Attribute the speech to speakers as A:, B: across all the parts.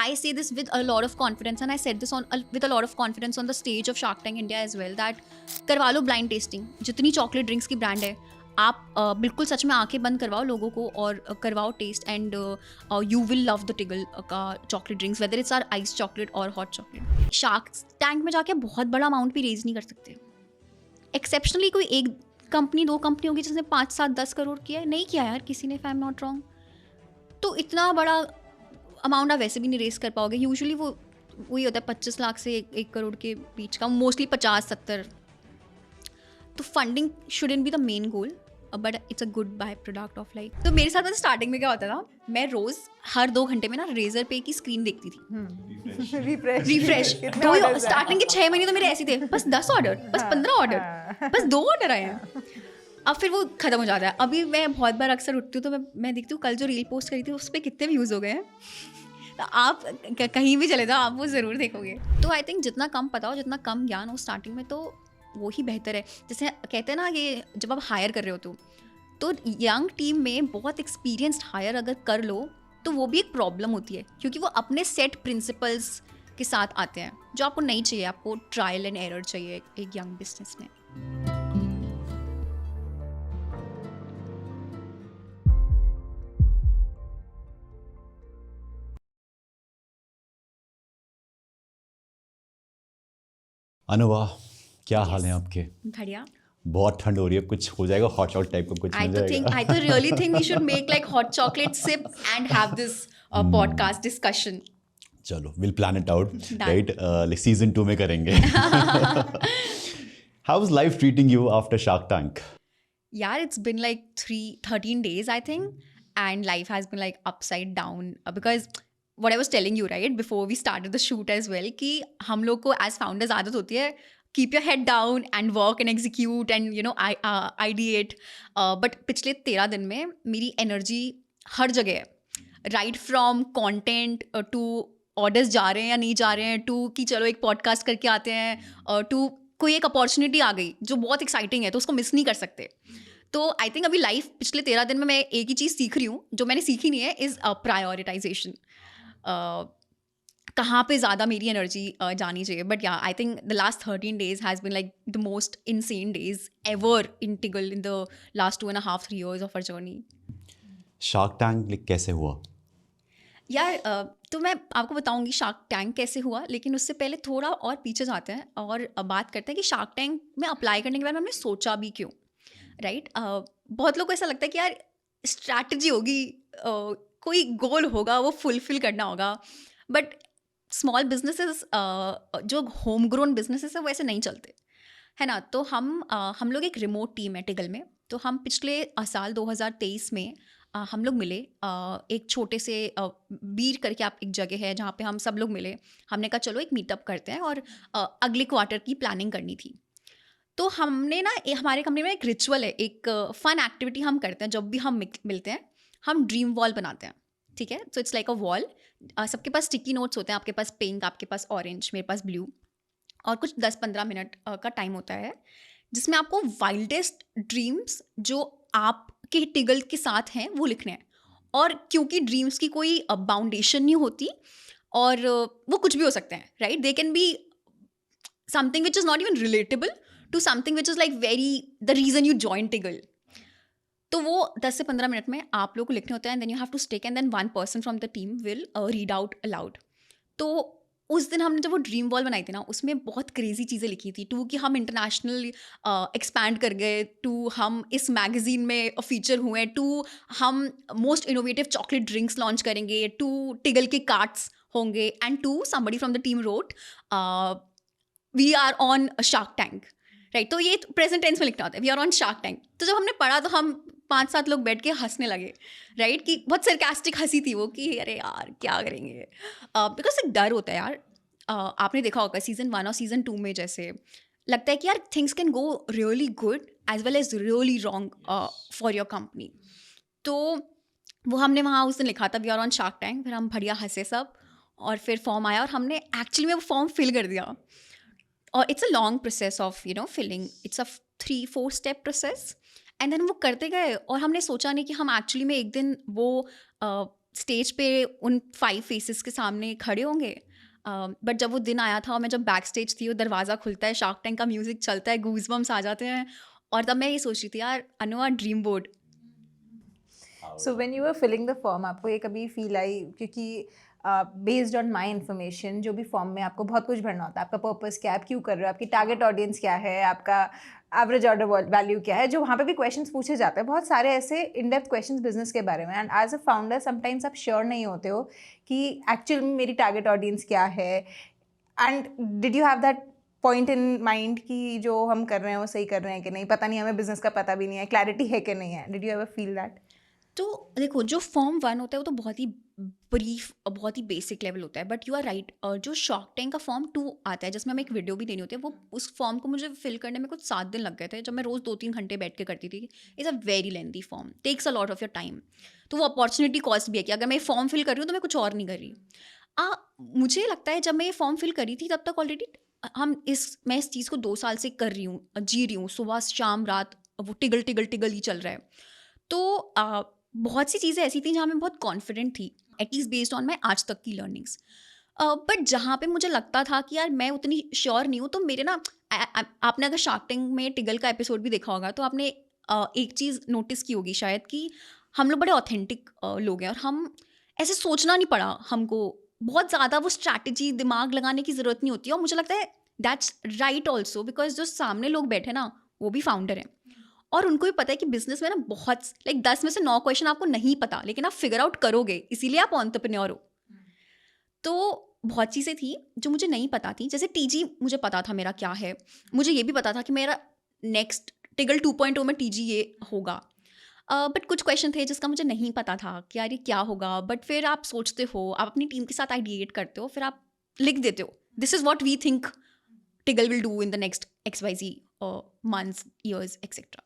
A: I say this with a lot of confidence, and I said this with a lot of confidence on the stage of Shark Tank India as well, that करवा लो blind testing. जितनी chocolate drinks की brand है, आप बिल्कुल सच में आंखें बंद करवाओ लोगों को और करवाओ test, and you will love the Tiggle का chocolate drinks, whether it's are ice chocolate और हॉट चॉकलेट. शार्क टैंक में जाके बहुत बड़ा अमाउंट भी रेज नहीं कर सकते. एक्सेप्शनली कोई एक कंपनी, दो कंपनी होगी जिसने 5, 7, 10 करोड़ किया है. नहीं किया यार किसी ने, if I am not wrong. तो इतना बड़ा अमाउंट आप वैसे भी नहीं रेस कर पाओगे. यूजुअली वो वही होता है 25 लाख से 1 करोड़ के बीच का, मोस्टली 50-70. तो funding shouldn't be the main goal, but it's a good by product of like. तो मेरे साथ मतलब स्टार्टिंग में क्या होता था, मैं रोज हर 2 घंटे में ना रेजर पे की स्क्रीन देखती थी. रिफ्रेश. तो स्टार्टिंग के 6 महीने तो मेरे ऐसे थे, बस 10 ऑर्डर, बस 15 ऑर्डर, बस 2 ऑर्डर आए हैं. अब फिर वो खत्म हो जाता है. अभी मैं बहुत बार अक्सर उठती हूँ तो मैं देखती हूँ कल जो रील पोस्ट करी थी उस पर कितने व्यूज़ हो गए हैं. तो आप कहीं भी चले जाओ आप वो ज़रूर देखोगे. तो आई थिंक जितना कम पता हो, जितना कम ज्ञान हो स्टार्टिंग में, तो वो ही बेहतर है. जैसे कहते हैं ना कि जब आप हायर कर रहे हो तो यंग टीम में बहुत एक्सपीरियंस्ड हायर अगर कर लो तो वो भी एक प्रॉब्लम होती है, क्योंकि वो अपने सेट प्रिंसिपल्स के साथ आते हैं जो आपको नहीं चाहिए. आपको ट्रायल एंड एरर चाहिए एक यंग बिजनेस में.
B: अनुवा, क्या हाल है आपके?
A: बढ़िया.
B: बहुत ठंड हो रही है, कुछ हो जाएगा हॉट चॉकलेट टाइप का कुछ मिल जाएगा?
A: I really think we should make like hot chocolate sip and have this podcast discussion.
B: चलो, will plan it out,
A: Done.
B: Right? Like season 2 में करेंगे. How is life treating you after shark tank?
A: Yeah, it's been like 13 days, I think, and life has been like upside down because what I was telling you, right, before we started the shoot as well, कि हम लोग को as founders आदत होती है keep your head down and work and execute and you know ideate, but पिछले 13 दिन में मेरी energy हर जगह है. Right from content to orders जा रहे हैं या नहीं जा रहे हैं, to कि चलो एक podcast करके आते हैं, to कोई एक अपॉर्चुनिटी आ गई जो बहुत एक्साइटिंग है तो उसको मिस नहीं कर सकते. तो आई थिंक अभी लाइफ पिछले 13 दिन में मैं एक ही चीज़ सीख रही हूँ जो मैंने सीखी नहीं है, इज़ प्रायोरिटाइजेशन. कहाँ पे ज़्यादा मेरी एनर्जी जानी चाहिए. But yeah I think the last 13 days has been like the most insane days ever in Tiggle in the last 2.5-3 years of our journey.
B: Shark Tank कैसे हुआ?
A: यार तो मैं आपको बताऊंगी शार्क टैंक कैसे हुआ, लेकिन उससे पहले थोड़ा और पीछे जाते हैं और बात करते हैं कि शार्क टैंक में अप्लाई करने के बाद हमने सोचा भी क्यों, राइट? बहुत लोग को ऐसा लगता है कि यार स्ट्रैटेजी होगी, कोई गोल होगा, वो फुलफिल करना होगा. बट स्मॉल बिजनेसेस, जो होम ग्रोन बिजनेसेस है वो ऐसे नहीं चलते, है ना? तो हम लोग एक रिमोट टीम है टिगल में. तो हम पिछले साल 2023 में हम लोग मिले एक छोटे से बीर करके आप एक जगह है जहाँ पे हम सब लोग मिले. हमने कहा चलो एक मीटअप करते हैं और अगले क्वार्टर की प्लानिंग करनी थी. तो हमने ना हमारे कंपनी में एक रिचुअल है, एक फन एक्टिविटी हम करते हैं जब भी हम मिलते हैं. हम ड्रीम वॉल बनाते हैं, ठीक है? So it's like a wall. सबके पास स्टिकी नोट्स होते हैं, आपके पास पिंक, आपके पास ऑरेंज, मेरे पास ब्लू, और कुछ 10-15 मिनट का टाइम होता है जिसमें आपको वाइल्डेस्ट ड्रीम्स जो आपके टिगल के साथ हैं वो लिखने हैं. और क्योंकि ड्रीम्स की कोई बाउंडेशन नहीं होती और वो कुछ भी हो सकते हैं, right? They can be something which is not even relatable to something which is like very the reason you join Tiggle. तो वो 10 से 15 मिनट में आप लोग को लिखने होते हैं, then you have to stick and then one person from the team will read out aloud. तो उस दिन हमने जब वो ड्रीम वॉल बनाई थी ना, उसमें बहुत क्रेजी चीज़ें लिखी थी. टू कि हम इंटरनेशनल एक्सपैंड कर गए, टू हम इस मैगजीन में फीचर हुए, टू हम most innovative chocolate drinks launch करेंगे, टू टिगल के कार्ट्स होंगे, and two somebody from the team wrote we are on Shark Tank, right? तो ये प्रेजेंट टेंस में लिखना होता है, we are on Shark Tank. तो जब हमने पढ़ा तो हम 5-7 लोग बैठ के हंसने लगे, राइट? कि बहुत सरकास्टिक हंसी थी वो कि अरे यार क्या करेंगे, बिकॉज एक डर होता है यार. आपने देखा होगा सीजन 1 और सीजन 2 में जैसे लगता है कि यार things can go really good as well as really wrong for your company. तो वो हमने वहाँ उस दिन लिखा था we are on Shark Tank. फिर हम बढ़िया हंसे सब और फिर फॉर्म आया और हमने एक्चुअली में वो फॉर्म फिल कर दिया. और it's a long process of you know filling, it's a 3-4 step process. And then वो करते गए और हमने सोचा नहीं कि हम एक्चुअली में एक दिन वो स्टेज पे उन 5 फेसेस के सामने खड़े होंगे। बट जब वो दिन आया था और मैं जब बैक स्टेज थी, वो दरवाज़ा खुलता है, शार्क टैंक का म्यूज़िक चलता है, गूज़बम्स आ जाते हैं, और तब मैं ये सोच रही थी, यार Anu our dream board.
C: So when you were filling the form, आपको ये कभी फील आई, क्योंकि बेस्ड ऑन माई इन्फॉर्मेशन जो भी फॉर्म में आपको बहुत कुछ भरना होता है, आपका पर्पस क्या है, आप क्यों कर रहे हो, आपकी टारगेट ऑडियंस क्या है, आपका एवरेज ऑर्डर वैल्यू क्या है, जो वहाँ पे भी क्वेश्चंस पूछे जाते हैं, बहुत सारे ऐसे इन डेप्थ क्वेश्चंस बिजनेस के बारे में। And as a founder sometimes आप श्योर नहीं होते हो कि एक्चुअल में मेरी टारगेट ऑडियंस क्या है। And did you have that point in mind कि जो हम कर रहे हैं वो सही कर रहे हैं कि नहीं, पता नहीं, हमें बिजनेस का पता भी नहीं है, क्लैरिटी है कि नहीं है? Did you ever feel that?
A: तो देखो, जो फॉर्म 1 होता है वो तो बहुत ही ब्रीफ, बहुत ही बेसिक लेवल होता है, बट यू आर राइट, जो शार्क टैंक का फॉर्म 2 आता है जिसमें हमें एक वीडियो भी देनी होती है, वो उस फॉर्म को मुझे फिल करने में कुछ 7 दिन लग गए थे, जब मैं रोज़ 2-3 घंटे बैठ के करती थी। Is a very lengthy form, takes a lot of your time. तो वो अपॉर्चुनिटी कॉस्ट भी है कि अगर मैं ये फॉर्म फिल कर रही हूँ तो मैं कुछ और नहीं कर रही। मुझे लगता है जब मैं ये फॉर्म फिल करी थी तब तक ऑलरेडी मैं इस चीज़ को 2 साल से कर रही हूँ, जी रही हूँ, सुबह शाम रात वो टिगल टिगल टिगल ही चल रहा है। तो बहुत सी चीज़ें ऐसी थी जहाँ मैं बहुत कॉन्फिडेंट थी, एटलीस्ट बेस्ड ऑन माई आज तक की लर्निंग्स। बट जहाँ पे मुझे लगता था कि यार मैं उतनी श्योर नहीं हूँ, तो मेरे ना आपने अगर शार्क टैंक में टिगल का एपिसोड भी देखा होगा तो आपने एक चीज़ नोटिस की होगी शायद, कि हम लोग बड़े ऑथेंटिक लोग हैं, और हम ऐसे सोचना नहीं पड़ा हमको, बहुत ज़्यादा वो स्ट्रैटेजी दिमाग लगाने की ज़रूरत नहीं होती है। और मुझे लगता है दैट्स राइट ऑल्सो, बिकॉज जो सामने लोग बैठे ना वो भी फाउंडर हैं, और उनको भी पता है कि बिजनेस में ना बहुत 10 में से 9 क्वेश्चन आपको नहीं पता, लेकिन आप फिगर आउट करोगे, इसीलिए आप एंटरप्रेन्योर हो। तो बहुत चीज़ें थी जो मुझे नहीं पता थी, जैसे टीजी मुझे पता था मेरा क्या है, मुझे ये भी पता था कि मेरा नेक्स्ट टिगल 2.0 में टीजी ये होगा। बट कुछ क्वेश्चन थे जिसका मुझे नहीं पता था कि यार ये क्या होगा। बट फिर आप सोचते हो, आप अपनी टीम के साथ आइडिएट करते हो, फिर आप लिख देते हो, this is what we think Tiggle will do in the next XYZ months, years, etcetera.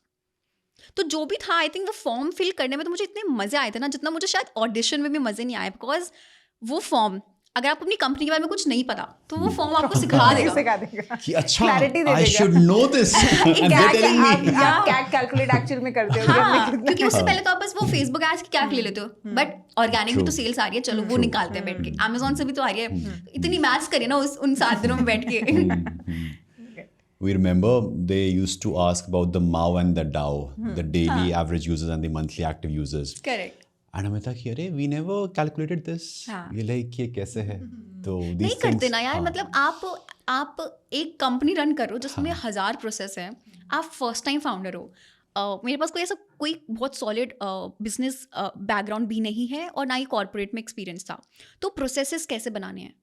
A: तो जो भी था, आई थिंक वो फॉर्म फिल करने में तो मुझे इतने मज़े आए थे ना, जितना मुझे शायद ऑडिशन में भी मज़े नहीं आए। बिकॉज वो फॉर्म, अगर आपको अपनी कंपनी के बारे में कुछ नहीं पता तो वो फॉर्म आपको सिखा देगा
B: कि अच्छा,
C: क्लैरिटी दे
B: I
C: देगा
B: should know this and they're telling me.
C: आप क्या कैलकुलेट एक्चुअल में करते हो।
A: हाँ, क्योंकि उससे पहले तो आप बस वो फेसबुक एड्स की क्या ले लेते हो, बट ऑर्गेनिक भी तो सेल्स आ रही है, चलो वो निकालते हैं बैठ के, अमेजोन से भी तो आ रही है। इतनी मैथ्स करिए ना उन 7 दिनों में बैठ के।
B: We remember they used to ask about the MAU and the DAO, the daily average users and the monthly active users.
A: Correct.
B: And हमें था कि अरे we never calculated this. ये like ये कैसे है? तो these
A: नहीं करते
B: things,
A: ना यार, मतलब आप एक कंपनी रन कर रहे हो जिसमें 1000 प्रोसेस है, आप फर्स्ट टाइम फाउंडर हो। मेरे पास कोई बहुत सॉलिड बिजनेस बैकग्राउंड भी नहीं है, और ना ही कॉर्पोरेट में एक्सपीरियंस था। तो प्रोसेसेस कैसे बनाने हैं,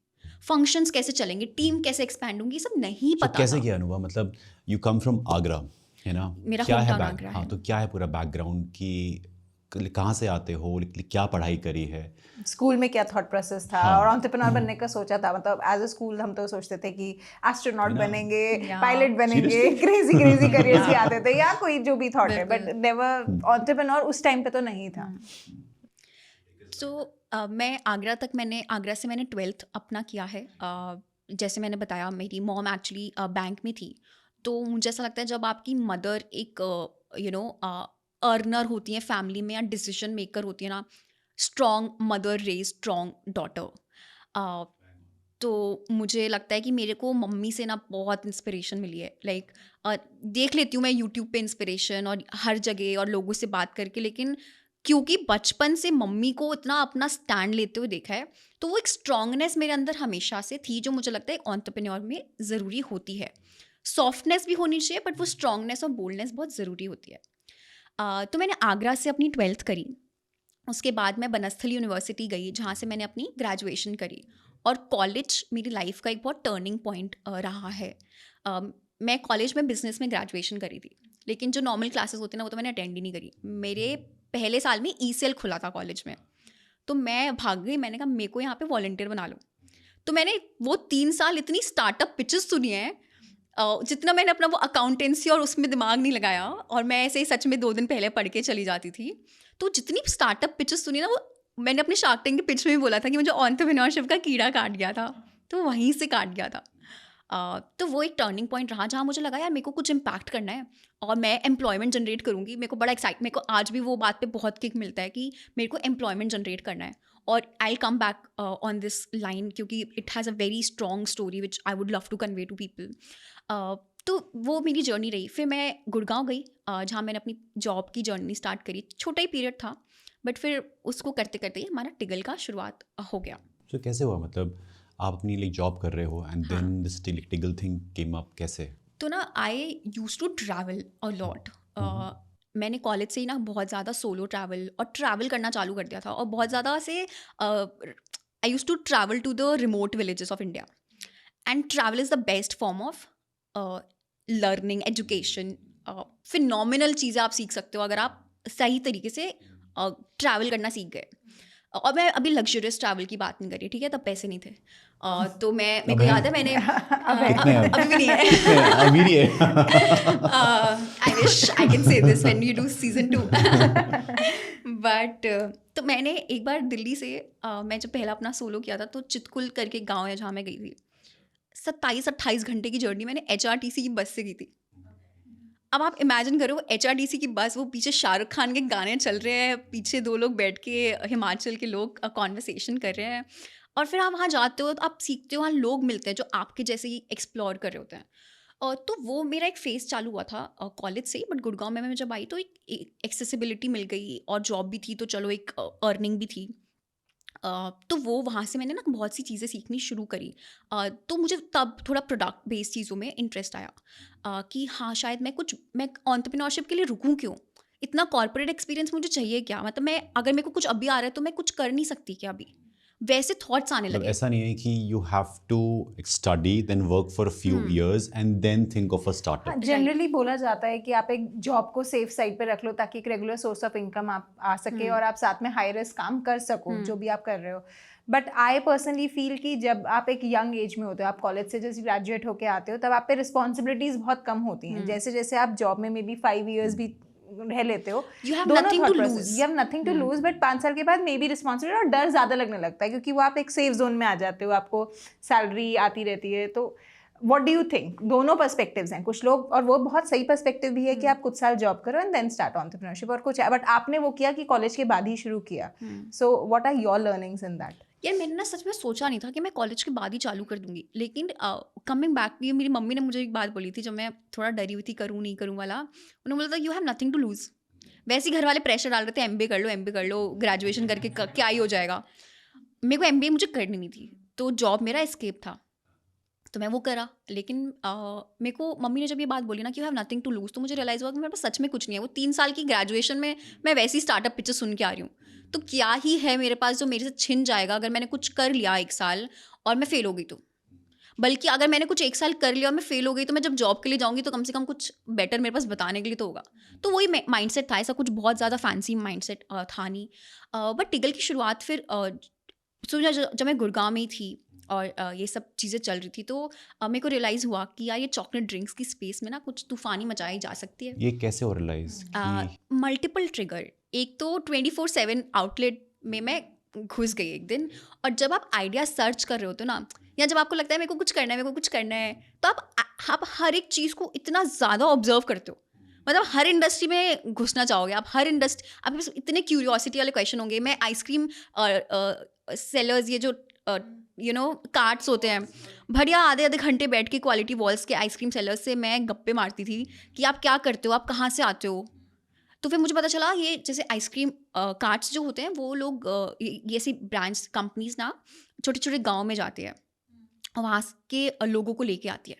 A: फंक्शंस कैसे चलेंगे, टीम कैसे एक्सपैंड होंगी, सब नहीं पता
B: कैसे
A: था।
B: किया अनुभव? मतलब यू कम फ्रॉम आगरा, है ना?
A: मेरा
B: क्या है
A: hometown
B: बैक,
A: आगरा
B: हाँ,
A: है।
B: तो क्या है पूरा बैकग्राउंड की, कहाँ से आते हो, क्या पढ़ाई करी है?
C: स्कूल में क्या थॉट प्रोसेस था,
B: हाँ।
C: और एंटरप्रेन्योर बनने का सोचा था? मतलब एज अ स्कूल हम तो सोचते थे कि एस्ट्रोनॉट बनेंगे, पायलट बनेंगे, क्रेजी करियर्स भी आते थे, या कोई जो भी थॉट है, बट नेवर एंटरप्रेन्योर उस टाइम पे तो नहीं था।
A: सो मैं आगरा से मैंने 12th अपना किया है। जैसे मैंने बताया, मेरी मॉम एक्चुअली बैंक में थी, तो मुझे ऐसा लगता है जब आपकी मदर एक अर्नर होती है फैमिली में, या डिसीजन मेकर होती है ना, strong mother raise strong daughter. तो मुझे लगता है कि मेरे को मम्मी से ना बहुत इंस्पिरेशन मिली है। लाइक देख लेती हूँ मैं यूट्यूब पे इंस्पिरेशन और हर जगह और लोगों से बात करके, लेकिन क्योंकि बचपन से मम्मी को इतना अपना स्टैंड लेते हुए देखा है, तो वो एक स्ट्रांगनेस मेरे अंदर हमेशा से थी, जो मुझे लगता है एक एंटरप्रेन्योर में ज़रूरी होती है। सॉफ्टनेस भी होनी चाहिए, बट वो स्ट्रांगनेस और बोल्डनेस बहुत ज़रूरी होती है। तो मैंने आगरा से अपनी 12th करी। उसके बाद मैं बनस्थली यूनिवर्सिटी गई, जहाँ से मैंने अपनी ग्रेजुएशन करी। और कॉलेज मेरी लाइफ का एक बहुत टर्निंग पॉइंट रहा है। मैं कॉलेज में बिजनेस में ग्रेजुएशन करी थी, लेकिन जो नॉर्मल क्लासेस होती हैं ना, वो तो मैंने अटेंड ही नहीं करी। मेरे पहले साल में ECL खुला था कॉलेज में, तो मैं भाग गई। मैंने कहा मेरे को यहाँ पे वॉलंटियर बना लो। तो मैंने वो 3 साल इतनी स्टार्टअप पिचेस सुनी है, जितना मैंने अपना वो अकाउंटेंसी और उसमें दिमाग नहीं लगाया, और मैं ऐसे ही सच में 2 दिन पहले पढ़ के चली जाती थी। तो जितनी स्टार्टअप पिचेस सुनी ना, वो मैंने अपने शार्क टैंक के पिच में भी बोला था कि मुझे एंटरप्रेन्योरशिप का कीड़ा काट गया था, तो वहीं से काट गया था। तो वो एक टर्निंग पॉइंट रहा, जहाँ मुझे लगा यार मेरे को कुछ इम्पैक्ट करना है और मैं एम्प्लॉयमेंट जनरेट करूँगी। मेरे को बड़ा मेरे को आज भी वो बात पे बहुत किक मिलता है कि मेरे को एम्प्लॉयमेंट जनरेट करना है। और I come back on this line क्योंकि it has a very strong story which I would love to convey to people. तो वो मेरी जर्नी रही. फिर मैं गुड़गांव गई जहाँ मैंने अपनी जॉब की जर्नी स्टार्ट करी. छोटा ही पीरियड था बट फिर उसको करते करते ही हमारा टिगल का शुरुआत हो गया.
B: तो कैसे हुआ, मतलब आप अपनी लाइक जॉब कर रहे हो and then this Tiggle thing came up, कैसे?
A: तो ना I used to travel a lot. मैंने कॉलेज से ही ना बहुत ज़्यादा सोलो ट्रैवल और ट्रैवल करना चालू कर दिया था. और बहुत ज़्यादा से I used to travel to the remote villages of India. And travel is the best form of learning, education. Phenomenal चीज़ें आप सीख सकते हो अगर आप सही तरीके से ट्रैवल करना सीख गए. और मैं अभी लग्जरियस ट्रैवल की बात नहीं कर रही, ठीक है, तब पैसे नहीं थे. तो मेरे को याद है मैंने
B: कितने हैं?
A: अभी भी नहीं है.
B: अभी नहीं है.
A: I wish I can say this when you do season 2. But तो मैंने एक बार दिल्ली से मैं जब पहला अपना सोलो किया था तो चितकुल करके एक गाँव है जहाँ मैं गई थी. 27-28 घंटे की जर्नी मैंने HRTC की बस से की थी. अब आप इमेजिन करो HRTC की बस, वो पीछे शाहरुख खान के गाने चल रहे हैं, पीछे 2 लोग बैठ के हिमाचल के लोग कॉन्वर्सेशन कर रहे हैं. और फिर आप वहाँ जाते हो तो आप सीखते हो, वहाँ लोग मिलते हैं जो आपके जैसे ही एक्सप्लोर कर रहे होते हैं. तो वो मेरा एक फेज़ चालू हुआ था कॉलेज से ही. बट गुड़गांव में मैं जब आई तो एक एक्सेसिबिलिटी मिल गई और जॉब भी थी, तो चलो एक अर्निंग भी थी. तो वो वहाँ से मैंने ना बहुत सी चीज़ें सीखनी शुरू करी. तो मुझे तब थोड़ा प्रोडक्ट बेस्ड चीज़ों में इंटरेस्ट आया कि हाँ शायद मैं एंटरप्रेन्योरशिप के लिए रुकूं क्यों. इतना कॉर्पोरेट एक्सपीरियंस मुझे चाहिए क्या, मतलब मैं अगर मेरे को कुछ अभी आ रहा है तो मैं कुछ कर नहीं सकती क्या अभी. वैसे थॉट्स आने
B: मतलब
A: लगे.
B: ऐसा नहीं है कि you have to study then work for a few years and then think of a startup.
C: Generally बोला जाता है कि आप एक जॉब को सेफ साइड पे रख लो ताकि एक रेगुलर सोर्स ऑफ इनकम आप आ सके और आप साथ में हाई रिस्क काम कर सको जो भी आप कर रहे हो. बट आई पर्सनली फील कि जब आप एक यंग एज में होते हो, आप कॉलेज से जैसे ग्रेजुएट होके आते हो, तब आप पे रिस्पॉन्सिबिलिटीज बहुत कम होती हैं. जैसे जैसे आप जॉब में मे बी 5 years भी रह लेते हो,
A: You have nothing to lose.
C: You have nothing to lose. But 5 साल के बाद मे बी रिस्पॉन्सिबिलिटी और डर ज़्यादा लगने लगता है क्योंकि वो आप एक सेफ जोन में आ जाते हो, आपको सैलरी आती रहती है. तो व्हाट डू यू थिंक? दोनों पर्सपेक्टिव्स हैं. कुछ लोग, और वो बहुत सही पर्सपेक्टिव भी है कि आप कुछ साल जॉब करो एंड देन स्टार्ट एंटरप्रेन्योरशिप, और कुछ है बट आपने वो किया कि कॉलेज के बाद ही शुरू किया. So what are your learnings in that?
A: यार मैंने ना सच में सोचा नहीं था कि मैं कॉलेज के बाद ही चालू कर दूंगी. लेकिन कमिंग बैक, ये मेरी मम्मी ने मुझे एक बात बोली थी जब मैं थोड़ा डरी हुई थी करूँ नहीं करूँ वाला. उन्होंने बोला था you have nothing to lose. वैसे ही घर वाले प्रेशर डाल रहे थे, MBA कर लो, ग्रेजुएशन करके क्या ही हो जाएगा. मेरे को MBA मुझे करनी नहीं थी, तो जॉब मेरा एस्केप था, तो मैं वो करा. लेकिन मेरे को मम्मी ने जब ये बात बोली ना कि you have nothing to lose, तो मुझे रियलाइज़ हुआ कि मेरे पास सच में कुछ नहीं है. वो 3 साल की ग्रेजुएशन में मैं वैसी स्टार्टअप पिक्चर सुन के आ रही हूँ, तो क्या ही है मेरे पास जो मेरे से छिन जाएगा अगर मैंने कुछ कर लिया 1 साल और मैं फेल हो गई तो. बल्कि अगर मैंने कुछ 1 साल कर लिया और मैं फेल हो गई तो मैं जब जॉब के लिए जाऊंगी तो कम से कम कुछ बेटर मेरे पास बताने के लिए तो होगा. तो वही माइंडसेट था. ऐसा कुछ बहुत ज़्यादा फैंसी माइंडसेट था नहीं. बट टिगल की शुरुआत फिर जब मैं गुड़गांव में ही थी और ये सब चीज़ें चल रही थी, तो मेरे को रियलाइज़ हुआ कि यार ये चॉकलेट ड्रिंक्स की स्पेस में ना कुछ तूफ़ानी मचाई जा सकती है.
B: ये कैसे हो रियलाइज कि
A: मल्टीपल ट्रिगर. एक तो 24/7 आउटलेट में मैं घुस गई एक दिन. और जब आप आइडिया सर्च कर रहे होते हो ना, या जब आपको लगता है मेरे को कुछ करना है, तो आप हर एक चीज़ को इतना ज़्यादा ऑब्जर्व करते हो. मतलब हर इंडस्ट्री में घुसना चाहोगे आप. हर इंडस्ट्री, आपके पास इतने क्यूरियोसिटी वाले क्वेश्चन होंगे. मैं आइसक्रीम सेलर्स, ये जो कार्ट्स होते हैं, बढ़िया आधे घंटे बैठ के क्वालिटी वॉल्स के आइसक्रीम सेलर्स से मैं गप्पे मारती थी कि आप क्या करते हो, आप कहाँ से आते हो. तो फिर मुझे पता चला ये जैसे आइसक्रीम कार्ट्स जो होते हैं वो लोग ये ऐसी ब्रांड्स कंपनीज ना छोटे छोटे गांव में जाते हैं और वहाँ के लोगों को लेके आती है.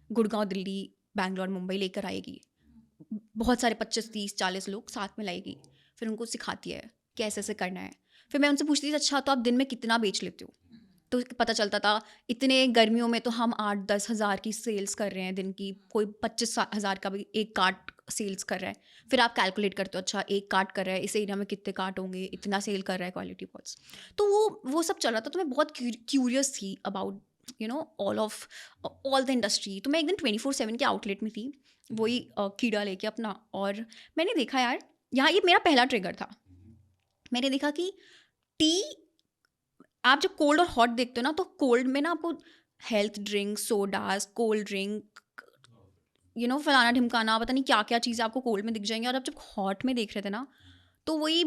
A: गुड़गांव, दिल्ली, बैंगलोर, मुंबई लेकर आएगी. बहुत सारे 25, 30, 40 लोग साथ में लाएगी. फिर उनको सिखाती है कैसे ऐसे करना है. फिर मैं उनसे पूछती थी अच्छा तो आप दिन में कितना बेच लेते हो. तो पता चलता था इतने गर्मियों में तो हम 8-10 हज़ार की सेल्स कर रहे हैं दिन की. कोई 25,000 का भी एक कार्ट सेल्स कर रहा है. फिर आप कैलकुलेट करते हो अच्छा एक कार्ट कर रहा है, इस एरिया में कितने कार्ट होंगे, इतना सेल कर रहा है क्वालिटी वॉल्स. तो वो सब चल रहा था. तो मैं बहुत क्यूरियस थी अबाउट ऑल द इंडस्ट्री. तो मैं एक दिन 24/7 के आउटलेट में थी, वही कीड़ा लेके अपना. और मैंने देखा यार यहाँ, ये मेरा पहला ट्रिगर था. मैंने देखा कि टी आप जब कोल्ड और हॉट देखते हो ना, तो कोल्ड में ना आपको health drink, sodas, cold drink, फलाना ढिमकाना, पता नहीं क्या क्या चीज़ें आपको कोल्ड में दिख जाएंगी. और आप जब हॉट में देख रहे थे ना, तो वही